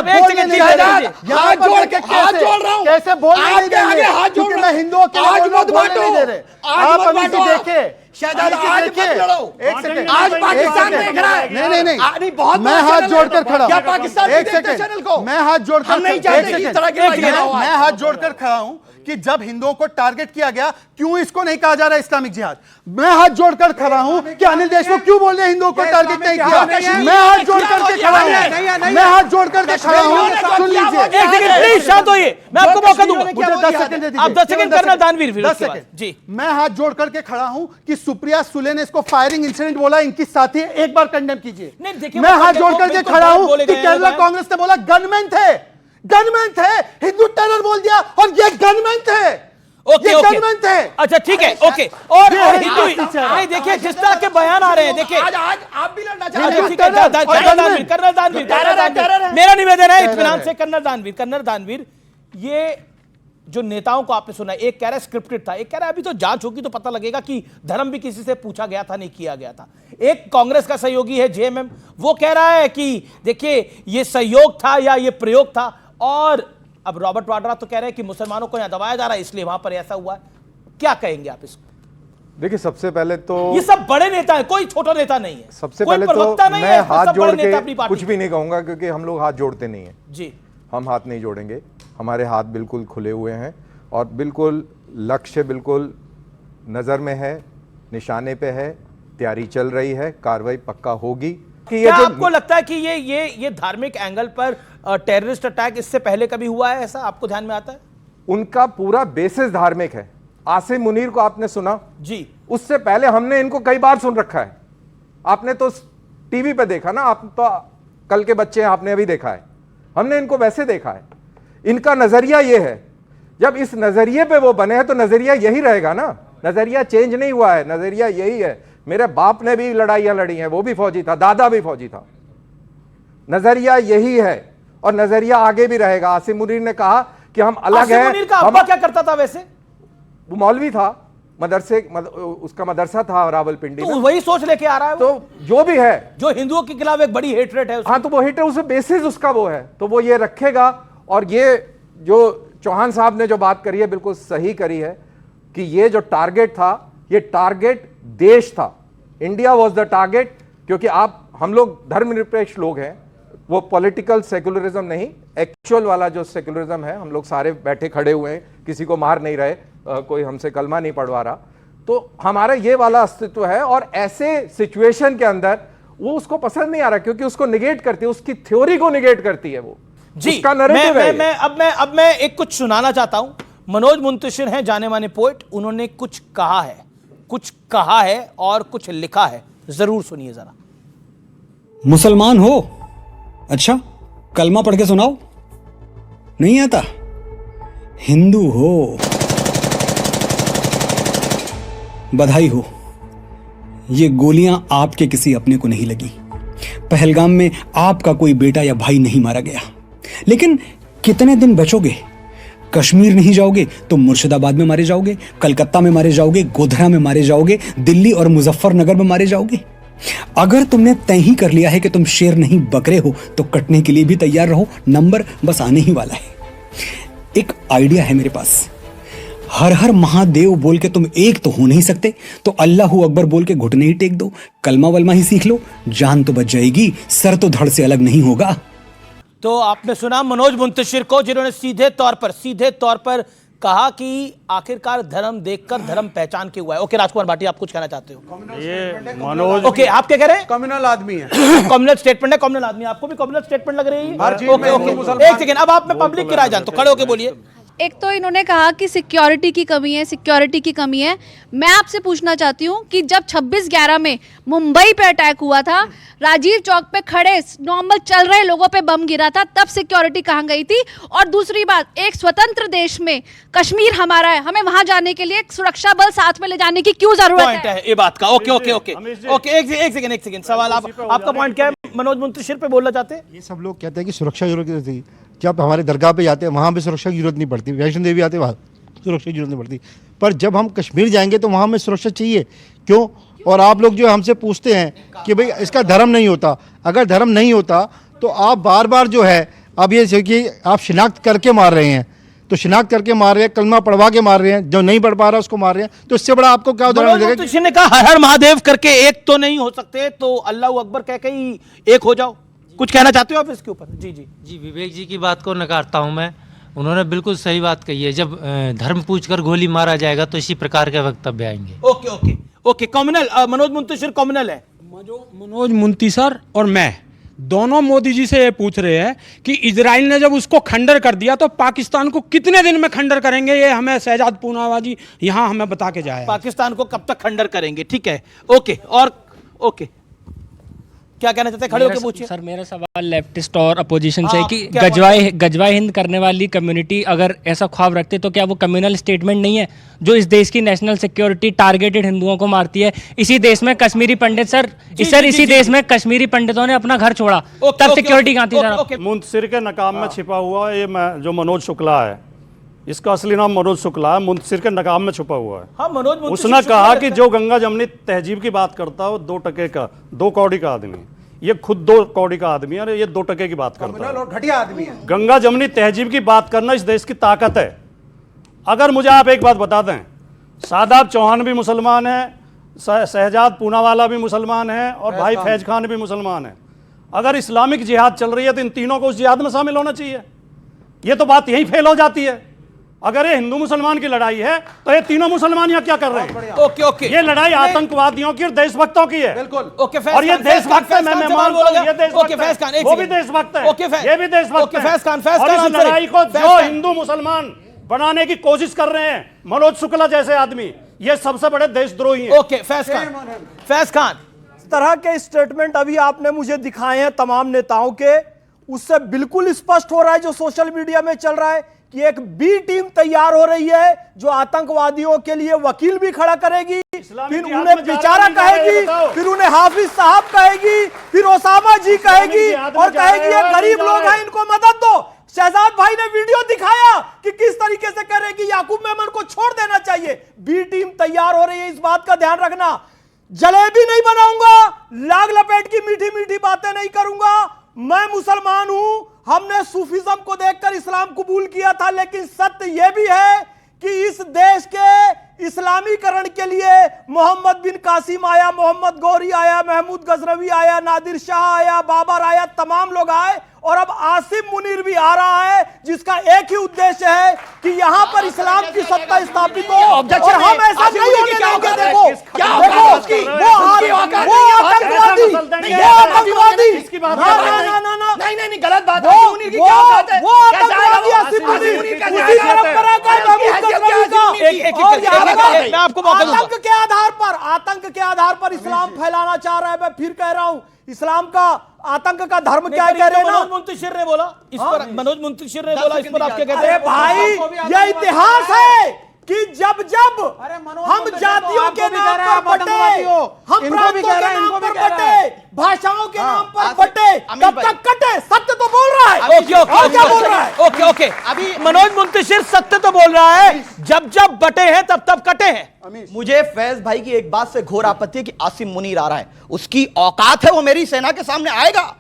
हाथ जोड़ के कैसे बोल नहीं देंगे, क्योंकि मैं हिंदुओं के लिए बोलने नहीं दे रहे। आप अभी देखे शहजाद, आज मत लड़ो। एक सेकंड, आज पाकिस्तान देख रहा है। नहीं, मैं हाथ जोड़कर खड़ा हूं। पाकिस्तान एक सेकंड, मैं हाथ जोड़कर नहीं चाहते इस तरह के मैं हाथ जोड़कर खड़ा हूं कि जब हिंदुओं को टारगेट किया गया क्यों इसको नहीं कहा जा रहा इस्लामिक जिहाद? मैं हाथ जोड़कर खड़ा हूं कि अनिल देशमुख क्यों बोल रहे हैं हिंदुओं को टारगेट नहीं किया? मैं हाथ जोड़कर के खड़ा हूं, मैं हाथ जोड़कर के खड़ा हूं। सुन लीजिए, एक सेकंड प्लीज, शांत होइए, मैं आपको मौका दूंगा। मुझे 10 सेकंड दे दीजिए। आप 10 सेकंड करना दानवीर, 10 सेकंड जी। मैं हाथ जोड़कर के खड़ा हूं कि सुप्रिया सुले ने इसको फायरिंग इंसिडेंट बोला, इनकी साथी है, एक बार कंडेम कीजिए। मैं हाथ जोड़कर के खड़ा हूं कि केरला कांग्रेस ने बोला गनमैन थे, गनमैन थे, हिंदू टेरर बोल दिया और ये गनमैन थे। ओके ओके अच्छा ठीक है ओके। और हिंदू नहीं, देखिए जिस तरह के बयान आ रहे हैं, देखिए आज आप भी लड़ना चाह रहे हैं। कर्नल दानवीर, मेरा निवेदन है इत्मीनान से। कर्नल दानवीर, ये जो नेताओं को आपने सुना, एक कह रहा है स्क्रिप्टेड था, एक कह रहा है अभी तो जांच होगी तो पता लगेगा कि धर्म भी किसी से पूछा गया था, नहीं किया गया था। एक कांग्रेस का सहयोगी है जेएमएम, वो कह रहा है कि देखिए ये सहयोग था या ये प्रयोग था। और अब रॉबर्ट वाड्रा तो कह रहे हैं कि मुसलमानों को यहां दबाया जा रहा है इसलिए वहां पर ऐसा हुआ है। क्या कहेंगे आप इसको? देखिए, सबसे पहले तो ये सब बड़े नेता हैं, कोई छोटा नेता नहीं है। सबसे पहले तो मैं हाथ जोड़ के कुछ भी नहीं कहूंगा, क्योंकि हम लोग हाथ जोड़ते नहीं है जी। हम हाथ नहीं जोड़ेंगे, हमारे हाथ बिल्कुल खुले हुए हैं और बिल्कुल लक्ष्य बिल्कुल नजर में है, निशाने पे है, तैयारी चल रही है, कार्रवाई पक्का होगी। कि क्या आपको लगता है कि ये धार्मिक एंगल पर टेररिस्ट अटैक इससे पहले कभी हुआ है, ऐसा आपको ध्यान में आता है? उनका पूरा बेसिस धार्मिक है। आसिम मुनीर को आपने सुना जी, उससे पहले हमने इनको कई बार सुन रखा है। आपने तो टीवी पे देखा ना, आप तो कल के बच्चे हैं, आपने अभी देखा है, हमने इनको वैसे देखा है। इनका नजरिया ये है, जब इस नजरिए पे वो बने हैं तो नजरिया यही रहेगा ना, नजरिया चेंज नहीं हुआ है, नजरिया यही है। मेरे बाप ने भी लड़ाइयां लड़ी हैं, वो भी फौजी था, दादा भी फौजी था। नजरिया यही है और नजरिया आगे भी रहेगा। आसिम मुनीर ने कहा कि हम अलग हैं। मुनीर का अब्बा क्या करता था वैसे? वो मौलवी था, मदरसे उसका मदरसा था रावलपिंडी तो वही सोच लेके आ रहा है। तो जो भी है, जो हिंदुओं के खिलाफ एक बड़ी हेटरेट है, हाँ, तो वो हेटरेट उसे बेसिस उसका वो है, तो वो ये रखेगा। और ये जो चौहान साहब ने जो बात करी है बिल्कुल सही करी है कि ये जो टारगेट था, ये टारगेट देश था, इंडिया वॉज द टारगेट। क्योंकि हम लोग धर्मनिरपेक्ष लोग हैं, वो पॉलिटिकल सेक्युलरिज्म नहीं, एक्चुअल वाला जो सेक्युलरिज्म है, हम लोग सारे बैठे खड़े हुए हैं, किसी को मार नहीं रहे, कोई हमसे कलमा नहीं पढ़वा रहा, तो हमारा ये वाला अस्तित्व है। और ऐसे सिचुएशन के अंदर वो उसको पसंद नहीं आ रहा, क्योंकि उसको निगेट करती है, उसकी थ्योरी को निगेट करती है वो जी। उसका नैरेटिव है। अब मैं एक कुछ सुनाना चाहता हूं। मनोज मुंतशिर हैं, जाने माने पोएट, उन्होंने कुछ कहा है और कुछ लिखा है, जरूर सुनिए जरा। मुसलमान हो? अच्छा, कलमा पढ़ के सुनाओ। नहीं आता? हिंदू हो? बधाई हो, ये गोलियां आपके किसी अपने को नहीं लगी। पहलगाम में आपका कोई बेटा या भाई नहीं मारा गया। लेकिन कितने दिन बचोगे? कश्मीर नहीं जाओगे तो मुर्शिदाबाद में मारे जाओगे, कलकत्ता में मारे जाओगे, गोधरा में मारे जाओगे, दिल्ली और मुजफ्फरनगर में मारे जाओगे। अगर तुमने तय ही कर लिया है कि तुम शेर नहीं बकरे हो, तो कटने के लिए भी तैयार रहो, नंबर बस आने ही वाला है। एक आइडिया है मेरे पास, हर हर महादेव बोल के तुम एक तो हो नहीं सकते, तो अल्लाहू अकबर बोल के घुटने ही टेक दो, कलमा वलमा ही सीख लो, जान तो बच जाएगी, सर तो धड़ से अलग नहीं होगा। तो आपने सुना मनोज मुंतशिर को, जिन्होंने सीधे तौर पर कहा कि आखिरकार धर्म देखकर धर्म पहचान के हुआ है। ओके राजकुमार भाटी, आप कुछ कहना चाहते हो? ये मनोज, ओके, आप क्या कह रहे हैं? कम्युनल आदमी है। कम्युनल स्टेटमेंट है, कम्युनल आदमी, आपको भी कम्युनल स्टेटमेंट लग रही है? ओके, एक सेकंड, अब आप में पब्लिक की राय जानते हो, खड़े होके बोलिए। एक तो इन्होंने कहा कि सिक्योरिटी की कमी है। मैं आपसे पूछना चाहती हूँ कि जब 26/11 में मुंबई पे अटैक हुआ था, राजीव चौक पे खड़े नॉर्मल चल रहे लोगों पे बम गिरा था, तब सिक्योरिटी कहाँ गई थी? और दूसरी बात, एक स्वतंत्र देश में कश्मीर हमारा है, हमें वहां जाने के लिए सुरक्षा बल साथ में ले जाने की क्यों जरूरत है? ये बात का ओके, एक सेकंड, सवाल आपका पॉइंट क्या है? मनोज मुंतशिर पे बोलना चाहते हैं? ये सब लोग कहते हैं कि सुरक्षा जरूरत थी। जब हमारे दरगाह पे जाते हैं वहाँ पे सुरक्षा की जरूरत नहीं पड़ती, वैष्णो देवी आते वहाँ सुरक्षा की जरूरत नहीं पड़ती, पर जब हम कश्मीर जाएंगे तो वहाँ हमें सुरक्षा चाहिए। क्यों? और आप लोग जो हमसे पूछते हैं कि भाई इसका धर्म नहीं होता, अगर धर्म नहीं होता तो आप बार बार जो है, अब ये कि आप शिनाख्त करके मार रहे हैं, तो शिनाख्त करके मार रहे हैं, कलमा पढ़वा के मार रहे हैं, जो नहीं पढ़ पा रहा उसको मार रहे हैं, तो इससे बड़ा आपको क्या उदाहरण मिलेगा? किसी ने कहा हर हर महादेव करके एक तो नहीं हो सकते, तो अल्लाह अकबर कह के ही एक हो जाओ। कुछ कहना चाहते हो आप इसके ऊपर? जी, विवेक जी की बात को नकारता हूं मैं। उन्होंने बिल्कुल सही बात कही है। जब धर्म पूछकर गोली मारा जाएगा तो इसी प्रकार के वक्तव्य आएंगे। Okay okay okay, communal Manoj Muntashir communal है। मनोज मुंतशिर और मैं दोनों मोदी जी से ये पूछ रहे हैं कि इजराइल ने जब उसको खंडर कर दिया तो पाकिस्तान को कितने दिन में खंडर करेंगे, ये हमें शहजाद पूनावाला जी यहाँ हमें बता के जाए। पाकिस्तान को कब तक खंडर करेंगे? ठीक है, ओके। और ओके, क्या कहना चाहते हैं? खड़े होकर पूछिए। सर मेरा सवाल लेफ्टिस्ट और अपोजिशन से है कि क्या गजवा हिंद करने वाली कम्युनिटी अगर ऐसा ख्वाब रखते तो क्या वो कम्युनल स्टेटमेंट नहीं है जो इस देश की नेशनल सिक्योरिटी टारगेटेड हिंदुओं को मारती है? इसी देश में कश्मीरी पंडित इसी देश में कश्मीरी पंडितों ने अपना घर छोड़ा, तब सिक्योरिटी कहाँ थी सर? मुंतशिर के नकाब में छिपा हुआ ये जो मनोज शुक्ला है, इसका असली नाम मनोज शुक्ला है, मुंतशिर के नकाब में छुपा हुआ है। हाँ, मनोज उसने कहा कि जो गंगा जमनी तहजीब की बात करता है वो 2 टके का 2 कौड़ी का आदमी, ये खुद 2 कौड़ी का आदमी है और ये 2 टके की बात करता है और घटिया आदमी है। गंगा जमनी तहजीब की बात करना इस देश की ताकत है। अगर मुझे आप एक बात बता दें, शादाब चौहान भी मुसलमान है, शहजाद पूनावाला भी मुसलमान है और भाई फैज खान भी मुसलमान है। अगर इस्लामिक जिहाद चल रही है तो इन तीनों को उस जिहाद में शामिल होना चाहिए। ये तो बात यही फेल हो जाती है। अगर ये हिंदू मुसलमान की लड़ाई है तो ये तीनों मुसलमान यहाँ क्या कर रहे हैं? ओके ओके, ये लड़ाई आतंकवादियों की और देशभक्तों की है। बिल्कुल। ओके, और ये देशभक्त है, मैं मानता हूं ये देशभक्त ओके, फैज खान, है, वो भी देशभक्त है, ओके, ये भी देशभक्त ओके, फैज खान, और इस लड़ाई को जो हिंदू मुसलमान बनाने की कोशिश कर रहे हैं मनोज शुक्ला जैसे आदमी, ये सबसे बड़े देशद्रोही हैं। ओके, फैज खान, इस तरह के स्टेटमेंट अभी आपने मुझे दिखाए हैं तमाम नेताओं के, उससे बिल्कुल स्पष्ट हो रहा है जो सोशल मीडिया में चल रहा है कि एक बी टीम तैयार हो रही है जो आतंकवादियों के लिए वकील भी खड़ा करेगी, फिर उन्हें बेचारा कहेगी, फिर उन्हें हाफिज साहब कहेगी, फिर ओसामा जी कहेगी और कहेगी ये गरीब लोग हैं इनको मदद दो। शहजाद भाई ने वीडियो दिखाया कि किस तरीके से करेगी, याकूब मेमन को छोड़ देना चाहिए। बी टीम तैयार हो रही है, इस बात का ध्यान रखना। जलेबी नहीं बनाऊंगा, लाग लपेट की मीठी मीठी बातें नहीं करूंगा। मैं मुसलमान हूं, हमने सूफिज्म को देखकर इस्लाम कबूल किया था, लेकिन सत्य यह भी है कि इस देश के इस्लामीकरण के लिए मोहम्मद बिन कासिम आया, मोहम्मद गौरी आया, महमूद गजनवी आया, नादिर शाह आया, बाबर आया, तमाम लोग आए और अब आसिम मुनीर भी आ रहा है जिसका एक ही उद्देश्य है कि यहां पर इस्लाम की सत्ता स्थापित हो और हम ऐसा नहीं होने देंगे। देखो वो आतंकवादी नहीं गलत बात है। वो आतंकवादी आसिम मुनीर उसी परंपरा का आतंक के आधार पर इस्लाम फैलाना चाह रहा है। मैं फिर कह रहा हूं, इस्लाम का आतंक का धर्म क्या कह रहे हैं ना? मनोज मुंतशिर ने बोला इस पर, मनोज मुंतशिर ने बोला इस पर आप क्या कहते हैं? भाई ये इतिहास है कि जब जब हम जातियों के नाम पर बटे, हम प्रांतों के नाम पर बटे, भाषाओं के नाम पर बटे, तब तक कटे। सत्य तो बोल रहा है। ओके ओके, अभी मनोज मुंतशिर सत्य तो बोल रहा है, जब जब बटे हैं तब तब कटे हैं। मुझे फैज भाई की एक बात से घोर आपत्ति है कि आसिम मुनीर आ रहा है, उसकी औकात है, वो मेरी सेना के सामने आएगा,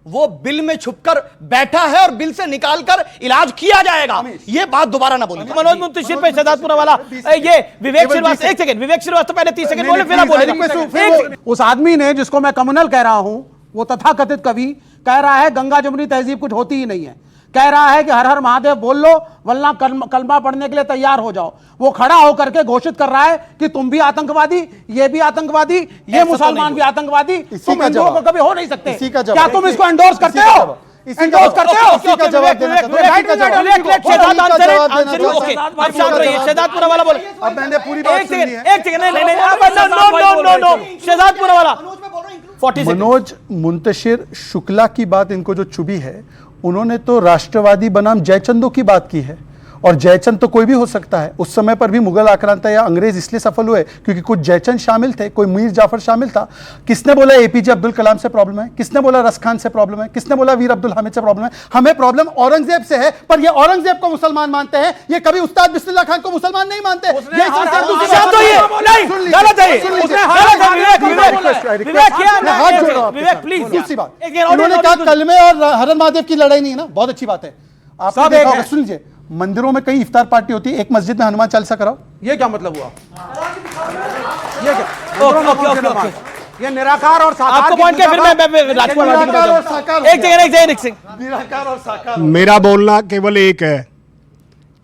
वो बिल में छुपकर बैठा है और बिल से निकालकर इलाज किया जाएगा। ये बात दोबारा ना बोलिए। मनोज मुंतशिर पे शहजाद पूनावाला, ये विवेक श्रीवास्तव, एक सेकंड, विवेक श्रीवास्तव पहले 30 सेकंड बोले, फिर आप बोले। उस आदमी ने जिसको मैं कम्युनल कह रहा हूं, वो तथाकथित कवि कह रहा है गंगा जमुनी तहजीब कुछ होती ही नहीं है, कह रहा है कि हर हर महादेव बोल लो वरना कलमा पढ़ने के लिए तैयार हो जाओ। वो खड़ा होकर के घोषित कर रहा है कि तुम भी आतंकवादी, ये भी आतंकवादी, ये मुसलमान भी आतंकवादी, तुम हिंदुओं को कभी हो नहीं सकते। क्या तुम इसको एंडोर्स करते हो? एंडोर्स करते हो? शहजाद पूनावाला बोले। अब मैंने पूरी बात सुनी है। एक सेकंड, नो, शहजाद पूनावाला। मनोज मुंतशिर शुक्ला की बात इनको जो चुभी है, उन्होंने तो राष्ट्रवादी बनाम जयचंदों की बात की है, और जयचंद तो कोई भी हो सकता है। उस समय पर भी मुगल आक्रांता या अंग्रेज इसलिए सफल हुए क्योंकि कुछ जयचंद शामिल थे, कोई मीर जाफर शामिल था। किसने बोला एपीजे अब्दुल कलाम से प्रॉब्लम है? किसने बोला रस खान से प्रॉब्लम है? किसने बोला वीर अब्दुल हामिद से प्रॉब्लम है? हमें प्रॉब्लम औरंगजेब से है, पर ये औरंगजेब को मुसलमान मानते हैं, ये कभी उस्ताद बिस्मिल्लाह खान को मुसलमान नहीं मानते। उन्होंने कहा कलमे और हरन महादेव की लड़ाई नहीं है ना, बहुत अच्छी बात है। आप सुन लीजिए, मंदिरों में कई इफ्तार पार्टी होती है, एक मस्जिद में हनुमान चालीसा कराओ, ये क्या मतलब हुआ? ये क्या? ये निराकार और साकार। आपको पॉइंट क्या? फिर मैं राजकुमार निराकार और साकार। मेरा बोलना केवल एक है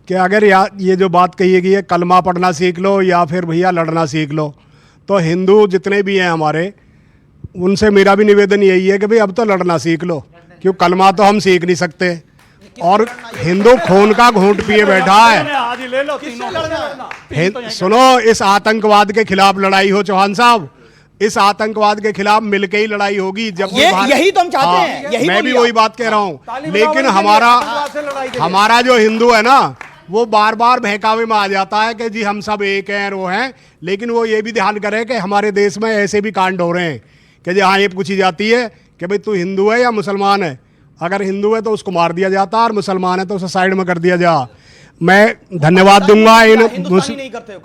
कि अगर ये जो बात कही गई है कलमा पढ़ना सीख लो या फिर भैया लड़ना सीख लो, तो हिंदू जितने भी हैं हमारे, उनसे मेरा भी निवेदन यही है कि भाई अब तो लड़ना सीख लो, क्यों कलमा तो हम सीख नहीं सकते और हिंदू खून का घूंट पिए बैठा है। सुनो, इस आतंकवाद के खिलाफ लड़ाई हो चौहान साहब, इस आतंकवाद के खिलाफ मिलके ही लड़ाई होगी। जब यही तो हम चाहते हैं, यही मैं भी वही बात कह रहा हूँ, लेकिन हमारा जो हिंदू है ना, वो बार बार बहकावे में आ जाता है कि जी हम सब एक हैं, वो हैं, लेकिन वो ये भी ध्यान करे कि हमारे देश में ऐसे भी कांड हो रहे हैं कि जी हाँ, ये पूछी जाती है कि भाई तू हिंदू है या मुसलमान है। अगर हिंदू है तो उसको मार दिया जाता और मुसलमान है तो उसे साइड में कर दिया जा। मैं धन्यवाद दूंगा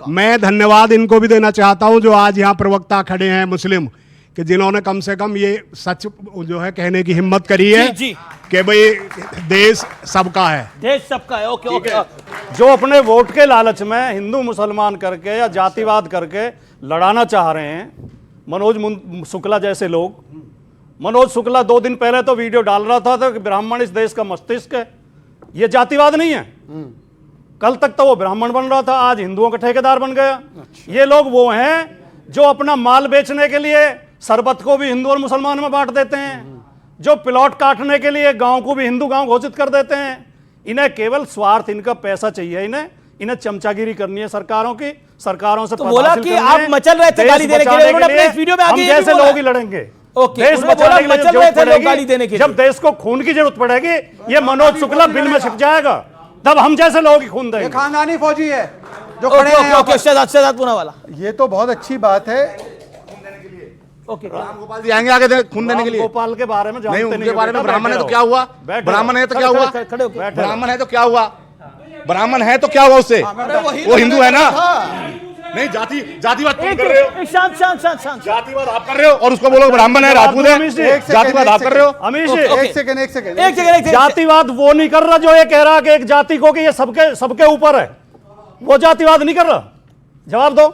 मैं धन्यवाद इनको भी देना चाहता हूं जो आज यहाँ प्रवक्ता खड़े हैं मुस्लिम, कि जिन्होंने कम से कम ये सच जो है कहने की हिम्मत करी है कि भाई देश सबका है, देश सबका है। Okay okay. जो अपने वोट के लालच में हिंदू मुसलमान करके या जातिवाद करके लड़ाना चाह रहे हैं, मनोज शुक्ला जैसे लोग। मनोज शुक्ला 2 दिन पहले तो वीडियो डाल रहा था कि ब्राह्मण इस देश का मस्तिष्क है। ये जातिवाद नहीं है। कल तक तो वो ब्राह्मण बन रहा था, आज हिंदुओं का ठेकेदार बन गया। ये लोग वो हैं जो अपना माल बेचने के लिए शरबत को भी हिंदू और मुसलमान में बांट देते हैं, जो प्लॉट काटने के लिए गांव को भी हिंदू गांव घोषित कर देते हैं। इन्हें केवल स्वार्थ, इनका पैसा चाहिए, इन्हें चमचागिरी करनी है सरकारों की। सरकारों से तो बोला कि आप मचल रहे थे गाली देने के लिए, उन्होंने अपने इस वीडियो में आगे जैसे लोग ही लड़ेंगे। ओके, देश बोला मचल रहे थे लोग गाली देने के लिए। जब देश को खून की जरूरत पड़ेगी, ये मनोज शुक्ला बिल में छिप जाएगा, तब हम जैसे लोग ही खून देंगे। खानदानी फौजी है जो खड़े हैं। ओके, शहजाद पूना वाला, ये तो बहुत अच्छी बात है। ओके, गोपाल जी आएंगे आगे खून देने के लिए। गोपाल के बारे में जानते नहीं, उनके बारे में ब्राह्मण है तो क्या हुआ? ब्राह्मण है तो क्या हुआ? ब्राह्मण है तो क्या हुआ? ब्राह्मण है तो क्या हुआ उससे? वो हिंदू है ना? नहीं, जातिवाद तुम कर रहे हो। शांत। जातिवाद आप कर रहे हो और उसको बोलो ब्राह्मण है, राजपूत है। जातिवाद आप कर रहे हो। अमीश एक सेकंड। जातिवाद वो नहीं कर रहा जो ये कह रहा कि एक जाति को कि ये सबके ऊपर है, वो जातिवाद नहीं कर रहा। जवाब दो।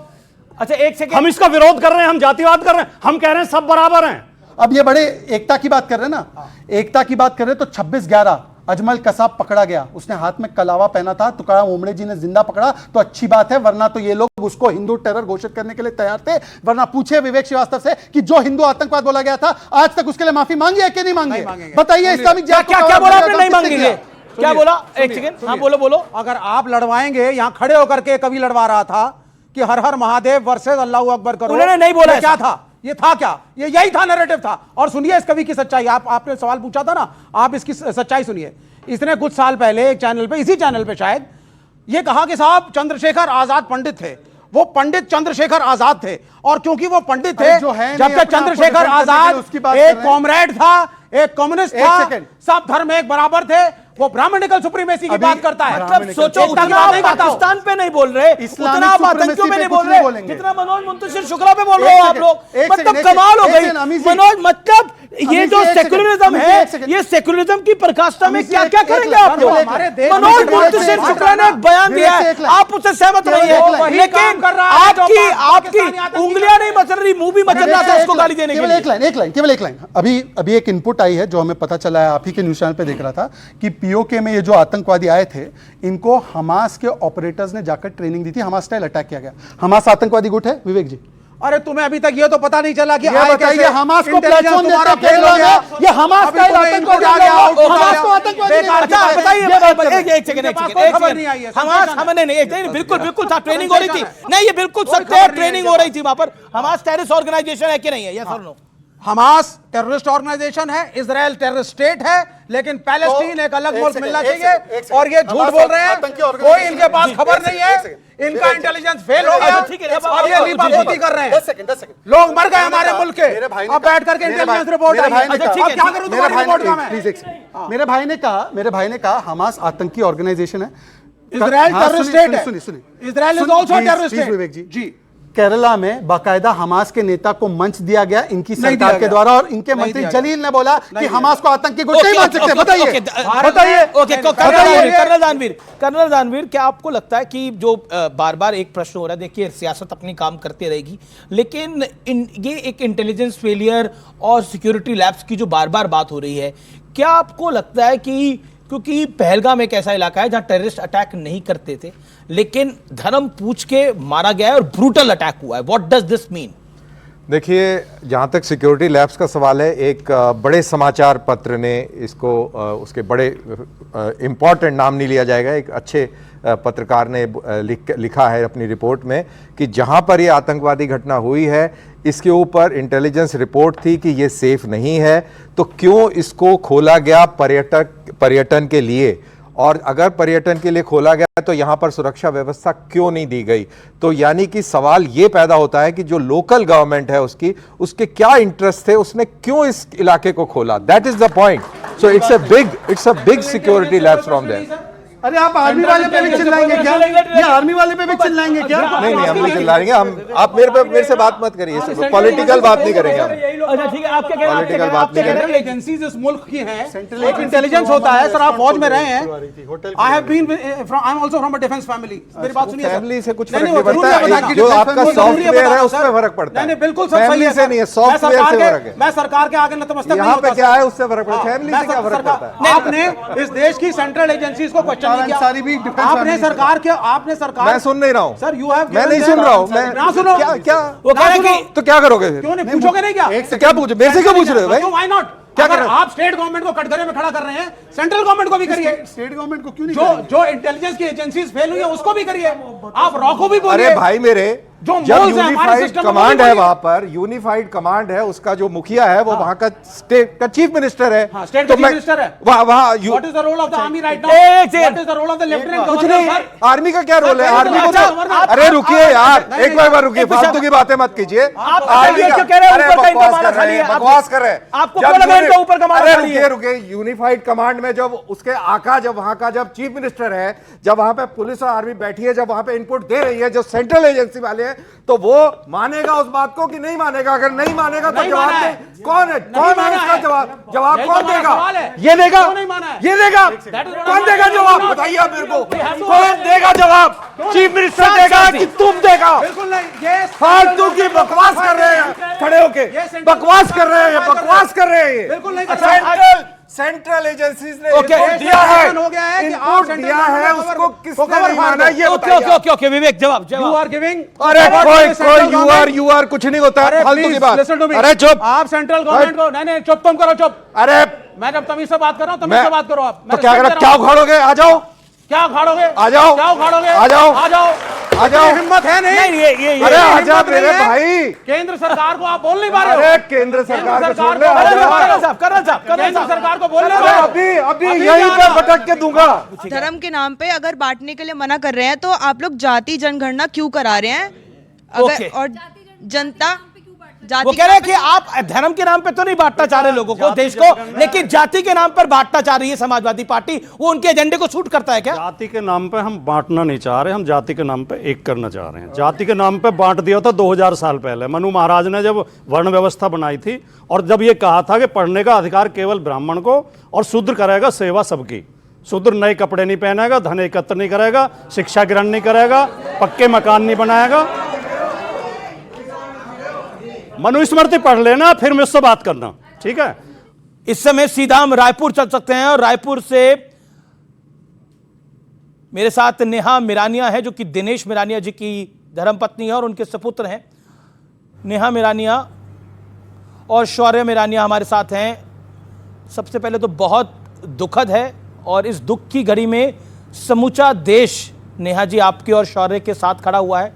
अच्छा, एक सेकंड। हम इसका विरोध कर रहे हैं, हम जातिवाद कर रहे हैं, हम कह रहे हैं सब बराबर हैं। अब ये बड़े एकता की बात कर रहे हैं ना, एकता की बात कर रहे हैं, तो 26/11 अजमल कसाब पकड़ा गया, उसने हाथ में कलावा पहना था, तुकाराम ओमड़े जी ने जिंदा पकड़ा, तो अच्छी बात है, वरना तो ये लोग उसको हिंदू टेरर घोषित करने के लिए तैयार थे। वरना पूछे विवेक श्रीवास्तव से कि जो हिंदू आतंकवाद बोला गया था, आज तक उसके लिए माफी मांगी है कि नहीं मांगी? बताइए। इस्लामिक क्या बोला आपने? नहीं मांगेंगे। क्या बोला? एक सेकंड। हाँ, बोलो। अगर आप लड़वाएंगे, यहाँ खड़े होकर के कभी लड़वा रहा था कि हर हर महादेव वर्सेस अल्लाह अकबर करो, उन्होंने नहीं बोला। क्या था? ये था क्या? ये यही था, नैरेटिव था। और सुनिए इस कवि की सच्चाई। आपने सवाल पूछा था ना, आप इसकी सच्चाई सुनिए। इसने कुछ साल पहले एक चैनल पे, इसी चैनल पे शायद, ये कहा कि साहब चंद्रशेखर आजाद पंडित थे, वो पंडित चंद्रशेखर आजाद थे, और क्योंकि वो पंडित थे, जबकि चंद्रशेखर आजाद एक कॉमरेड था, एक कम्युनिस्ट था, सब धर्म एक बराबर थे, वो ब्राह्मणिकल सुप्रीमेसी की बात करता है। मतलब सोचो, उतना आप पाकिस्तान पे नहीं बोल रहे, उतना आप आतंकियों पे नहीं बोल रहे, जितना मनोज मुंतशिर शुक्ला पे बोल रहे हो आप लोग। मतलब कमाल हो गई मनोज। मतलब ये जो सेक्युलरिज्म है, ये सेक्युलरिज्म की पराकाष्ठा में क्या क्या करेंगे आप लोग? मनोज मुंतशिर शुक्ला ने एक बयान दिया है, आप उससे सहमत नहीं है, लेकिन आपकी उंगलियां नहीं मचल रही, मुंह भी मचल रहा था उसको गाली देने के लिए। केवल एक लाइन। अभी एक इनपुट आई है जो हमें पता चला है, आप ही के न्यूज चैनल पे देख रहा था कि पीओके में ये जो आतंकवादी आए थे, इनको हमास के ऑपरेटर्स ने जाकर ट्रेनिंग दी थी, हमास स्टाइल अटैक किया गया। हमास आतंकवादी गुट है विवेक जी? अरे तुम्हें अभी तक ये तो पता नहीं चला कि आए कैसे? हमास को प्लेटफॉर्म देता खेल हो गया, ये हमास का आतंकवादी आ गया, हमास को आतंकवादी। बताइए, एक सेकंड, खबर नहीं आई है हमास? हमने नहीं, बिल्कुल था, ट्रेनिंग हो रही थी। नहीं, ये बिल्कुल सत्य है, ट्रेनिंग हो रही थी वहां पर। हमास टेररिस्ट ऑर्गेनाइजेशन है कि नहीं है? यस और नो? हमास टेररिस्ट ऑर्गेनाइजेशन है, इजराइल टेररिस्ट स्टेट है, लेकिन पैलेस्टीन एक अलग मुल्क मिलना चाहिए, और ये झूठ बोल रहे हैं। कोई इनके पास खबर नहीं है, इनका इंटेलिजेंस फेल हो गया, और ये लीपापोती कर रहे हैं। लोग मर गए हमारे मुल्क के, अब बैठ करके इंटेलिजेंस रिपोर्ट आई है। क्या करूं तुम्हारी रिपोर्ट का मैं? मेरे भाई ने कहा हमास आतंकी ऑर्गेनाइजेशन है, इजराइल टेररिस्ट स्टेट है। सुनिए, Israel is also terrorist state. Vivek ji, Kerala में बाकायदा हमास के नेता को मंच दिया गया इनकी सरकार के द्वारा, और इनके मंत्री जलील ने बोला कि हमास को आतंकी गुट नहीं मान सकते। बताइए। कर्नल दानवीर, क्या आपको लगता है कि जो बार बार एक प्रश्न हो रहा है, देखिए सियासत अपनी काम करती रहेगी, लेकिन ये एक इंटेलिजेंस फेलियर और सिक्योरिटी लैब्स की जो बार बार बात हो रही है, क्या आपको लगता है कि क्योंकि पहलगाम एक ऐसा इलाका है जहां टेररिस्ट अटैक नहीं करते थे, लेकिन धर्म पूछ के मारा गया है और ब्रूटल अटैक हुआ है। What does this mean? देखिए, जहाँ तक सिक्योरिटी लैब्स का सवाल है, एक बड़े समाचार पत्र ने इसको उसके बड़े इम्पॉर्टेंट नाम नहीं लिया जाएगा, एक अच्छे पत्रकार ने लिखा है अपनी रिपोर्ट में कि जहाँ पर ये आतंकवादी घटना हुई है इसके ऊपर इंटेलिजेंस रिपोर्ट थी कि ये सेफ नहीं है, तो क्यों इसको खोला गया पर्यटन के लिए, और अगर पर्यटन के लिए खोला गया तो यहाँ पर सुरक्षा व्यवस्था क्यों नहीं दी गई। तो यानी कि सवाल ये पैदा होता है कि जो लोकल गवर्नमेंट है उसके क्या इंटरेस्ट थे, उसने क्यों इस इलाके को खोला। That is the point. So it's a big security labs from there. अरे आप आर्मी वाले पे भी चिल्लाएंगे क्या? ये आर्मी वाले पे भी चिल्लाएंगे क्या? नहीं हम नहीं चिल्लाएंगे, आप मेरे से बात मत करिए, पॉलिटिकल बात नहीं करेंगे हम। अच्छा ठीक है, आपके पॉलिटिकल बात नहीं करेंगे। एजेंसीज इस मुल्क की हैं, एक इंटेलिजेंस होता है। सर आप फौज में रहे हैं, I have been I am also from a defence family. मेरी बात सुनिए, फैमिली से कुछ फर्क नहीं पड़ता, जो आपका सॉफ्टवेयर है उसमें फर्क पड़ता है। नहीं बिल्कुल सब सही है, से नहीं है, सॉफ्टवेयर से फर्क है। मैं सरकार के आगे नतमस्तक नहीं यहाँ होता। पे क्या है उससे फर्क पड़ता है, फैमिली से क्या फर्क पड़ता है? आपने इस देश की सेंट्रल एजेंसीज को क्वेश्चन नहीं किया, आपने सरकार मैं सुन नहीं रहा हूँ सर, यू हैव मैं नहीं सुन रहा हूँ, मैं ना सुनो क्या वो कह रहे हैं कि तो क्या करोगे? क्यों नहीं पूछोगे? नहीं क्या क्या पूछे? मेरे से क्यों पूछ रहे हो भाई? Why not? क्या अगर कर रहे आप स्टेट गवर्नमेंट को कटघरे में खड़ा कर रहे हैं, सेंट्रल गवर्नमेंट को भी करिए। स्टेट गवर्नमेंट को क्यों नहीं? जो इंटेलिजेंस की एजेंसीज फेल हुई है उसको भी करिए। आप रॉ को भी बोलिए। अरे भाई मेरे, जो जब यूनिफाइड यूनिफाइड कमांड है वहां पर, यूनिफाइड कमांड है, उसका जो मुखिया है वो वहां का स्टेट का चीफ मिनिस्टर है। स्टेट का चीफ मिनिस्टर है वहां what is the role of the army right now? What is the role of the lieutenant governor? Army का क्या रोल है? आर्मी को तो अरे रुकिए यार, एक बार रुकिए, फालतू की बातें मत कीजिए। बकवास कर रहे हैं आपको क्या लगा इनका ऊपर कमान खाली है? रुकिए, यूनिफाइड कमांड में जब उसके आका, जब वहां का जब चीफ मिनिस्टर है, जब वहां पे पुलिस और आर्मी बैठी है, जब वहां पे इनपुट दे रही है जो सेंट्रल एजेंसी वाले हैं, तो वो मानेगा उस बात को कि नहीं मानेगा? अगर नहीं मानेगा तो जवाब दे। कौन है इसका जवाब कौन देगा? ये देगा, ये देगा, कौन देगा जवाब? बताइए आप मेरे को, कौन देगा जवाब? चीफ मिनिस्टर देगा कि तुम देगा? बिल्कुल नहीं, फालतू की बकवास कर रहे हैं, खड़े होके बकवास कर रहे हैं, बकवास कर रहे हैं। बिल्कुल नहीं। सेंट्रल एजेंसीज ने इनपुट दिया है, इनपुट दिया है, उसको किसने नहीं माना? ये ओके विवेक, जवाब यू आर गिविंग। अरे कोई यू आर कुछ नहीं होता है, फालतू की बात। अरे चुप, आप सेंट्रल गवर्नमेंट को नहीं चुप, तुम करो चुप। अरे मैं जब तमीज से बात कर रहा हूँ, तमीज से बात करो आप। तो क्या उखाड़ोगे? आ जाओ, क्या उखाड़ोगे? आ जाओ, क्या उखाड़ोगे? आ जाओ, आ जाओ, आ जाओ। हिम्मत है नहीं? अरे आजा मेरे भाई, केंद्र सरकार को आप बोल नहीं पा रहे हो। अरे केंद्र सरकार को छोड़ दे, केंद्र सरकार को बोल नहीं पा रहे हो। अभी यहीं पे भटक के दूंगा। धर्म के नाम पे अगर बांटने के लिए मना कर रहे हैं तो आप लोग जाति जनगणना क्यों करा रहे हैं? अगर और जनता वो कह रहे हैं कि आप धर्म के नाम पे तो नहीं बांटना चाह रहे लोगों को, देश को, लेकिन जाति के नाम पर बांटना चाह रही है समाजवादी पार्टी। वो उनके एजेंडे को सूट करता है क्या? जाति के नाम पे हम बांटना नहीं चाह रहे, हम जाति के नाम पे एक करना चाह रहे हैं। जाति के नाम पे बांट दिया था 2000 साल पहले, मनु महाराज ने जब वर्ण व्यवस्था बनाई थी, और जब ये कहा था कि पढ़ने का अधिकार केवल ब्राह्मण को, और शूद्र करेगा सेवा सबकी। शूद्र नए कपड़े नहीं पहनेगा, धन एकत्र नहीं करेगा, शिक्षा ग्रहण नहीं करेगा, पक्के मकान नहीं बनाएगा। मनुस्मृति पढ़ लेना, फिर मुझसे बात करना, ठीक है? इस समय सीधा हम रायपुर चल सकते हैं, और रायपुर से मेरे साथ नेहा मिरानिया है, जो कि दिनेश मिरानिया जी की धर्मपत्नी है और उनके सपुत्र हैं। नेहा मिरानिया और शौर्य मिरानिया हमारे साथ हैं। सबसे पहले तो बहुत दुखद है, और इस दुख की घड़ी में समूचा देश नेहा जी आपके और शौर्य के साथ खड़ा हुआ है,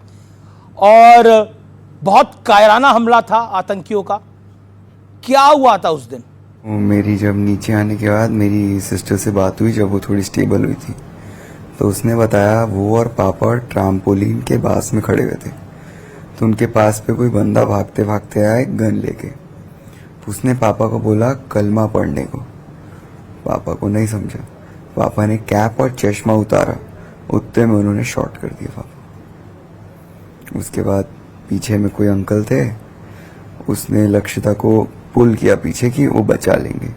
और बहुत कायराना हमला था आतंकियों का। क्या हुआ था उस दिन? मेरी जब नीचे आने के बाद मेरी सिस्टर से बात हुई, जब वो थोड़ी स्टेबल हुई थी, तो उसने बताया वो और पापा ट्राम्पोलिन के पास में खड़े हुए थे, तो उनके पास पे कोई बंदा भागते भागते आया गन लेके। उसने पापा को बोला कलमा पढ़ने को, पापा को नहीं समझा, पापा ने कैप और चश्मा उतारा, उतने में उन्होंने शॉट कर दिया पापा। उसके बाद पीछे में कोई अंकल थे, उसने लक्षिता को पुल किया पीछे कि वो बचा लेंगे।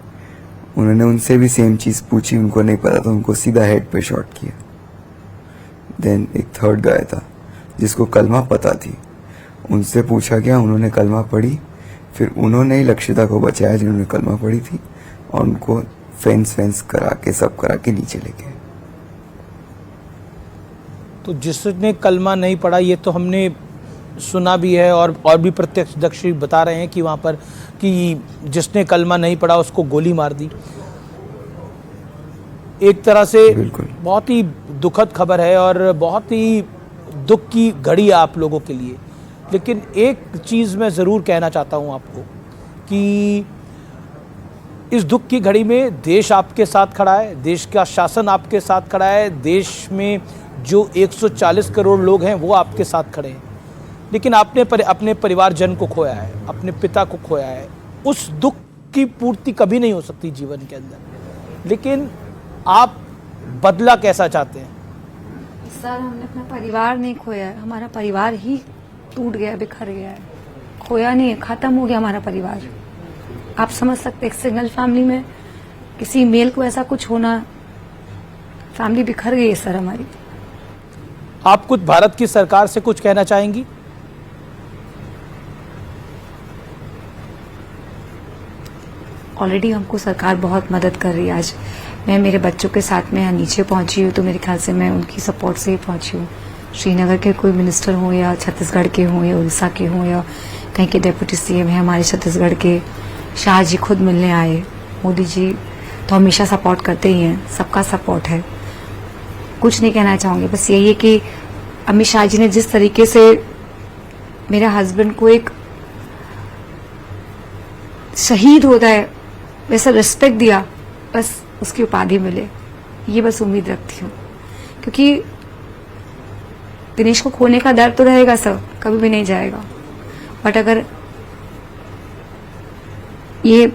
उन्होंने उनसे भी सेम चीज पूछी, उनको नहीं पता था, उनको सीधा हेड पे शॉट किया। देन एक थर्ड गाय था जिसको कलमा पता थी, उनसे पूछा गया, उन्होंने कलमा पढ़ी, फिर उन्होंने ही लक्षिता को बचाया जिन्होंने कलमा पढ़ी थी, और उनको फेंस करा के सब करा के नीचे लेके। तो जिसने कलमा नहीं पढ़ा ये तो हमने सुना भी है और भी प्रत्यक्षदर्शी बता रहे हैं कि वहाँ पर कि जिसने कलमा नहीं पढ़ा उसको गोली मार दी। एक तरह से बहुत ही दुखद खबर है और बहुत ही दुख की घड़ी है आप लोगों के लिए। लेकिन एक चीज़ मैं ज़रूर कहना चाहता हूँ आपको कि इस दुख की घड़ी में देश आपके साथ खड़ा है, देश का शासन आपके साथ खड़ा है, देश में जो 140 करोड़ लोग हैं वो आपके साथ खड़े हैं। लेकिन आपने अपने परिवारजन को खोया है, अपने पिता को खोया है। उस दुख की पूर्ति कभी नहीं हो सकती जीवन के अंदर। लेकिन आप बदला कैसा चाहते हैं? सर, हमने अपना परिवार नहीं खोया है, हमारा परिवार ही टूट गया, बिखर गया है। खोया नहीं है, खत्म हो गया हमारा परिवार। आप समझ सकते हैं, एक सिंगल फैमिली में किसी मेल को ऐसा कुछ होना, फैमिली बिखर गई है सर हमारी। आप कुछ भारत की सरकार से कुछ कहना चाहेंगी? ऑलरेडी हमको सरकार बहुत मदद कर रही है। आज मैं मेरे बच्चों के साथ में यहाँ नीचे पहुंची हूँ तो मेरे ख्याल से मैं उनकी सपोर्ट से ही पहुंची हूँ। श्रीनगर के कोई मिनिस्टर हों या छत्तीसगढ़ के हों या उड़ीसा के हों या कहीं के डिप्टी सीएम है हमारे छत्तीसगढ़ के, शाह जी खुद मिलने आए। मोदी जी तो हमेशा सपोर्ट करते ही हैं, सबका सपोर्ट है। कुछ नहीं कहना चाहूँगी, बस यही है कि अमित शाह जी ने जिस तरीके से मेरे हस्बैंड को एक शहीद होता है वैसा रिस्पेक्ट दिया, बस उसकी उपाधि मिले, ये बस उम्मीद रखती हूँ। क्योंकि दिनेश को खोने का डर तो रहेगा सर, कभी भी नहीं जाएगा। बट अगर ये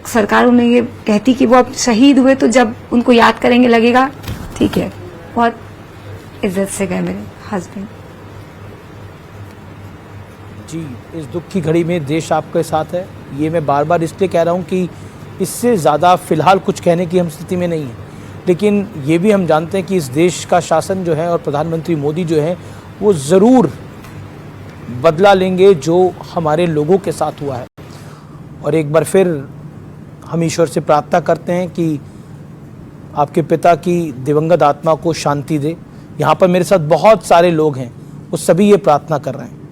सरकार उन्हें ये कहती कि वो अब शहीद हुए तो जब उनको याद करेंगे लगेगा ठीक है, बहुत इज्जत से गए मेरे हस्बैंड। जी, इस दुख की घड़ी में देश आपके साथ है, ये मैं बार बार इसलिए कह रहा हूँ कि इससे ज़्यादा फिलहाल कुछ कहने की हम स्थिति में नहीं है। लेकिन ये भी हम जानते हैं कि इस देश का शासन जो है और प्रधानमंत्री मोदी जो है वो ज़रूर बदला लेंगे जो हमारे लोगों के साथ हुआ है। और एक बार फिर हम ईश्वर से प्रार्थना करते हैं कि आपके पिता की दिवंगत आत्मा को शांति दे। यहाँ पर मेरे साथ बहुत सारे लोग हैं, वो सभी ये प्रार्थना कर रहे हैं।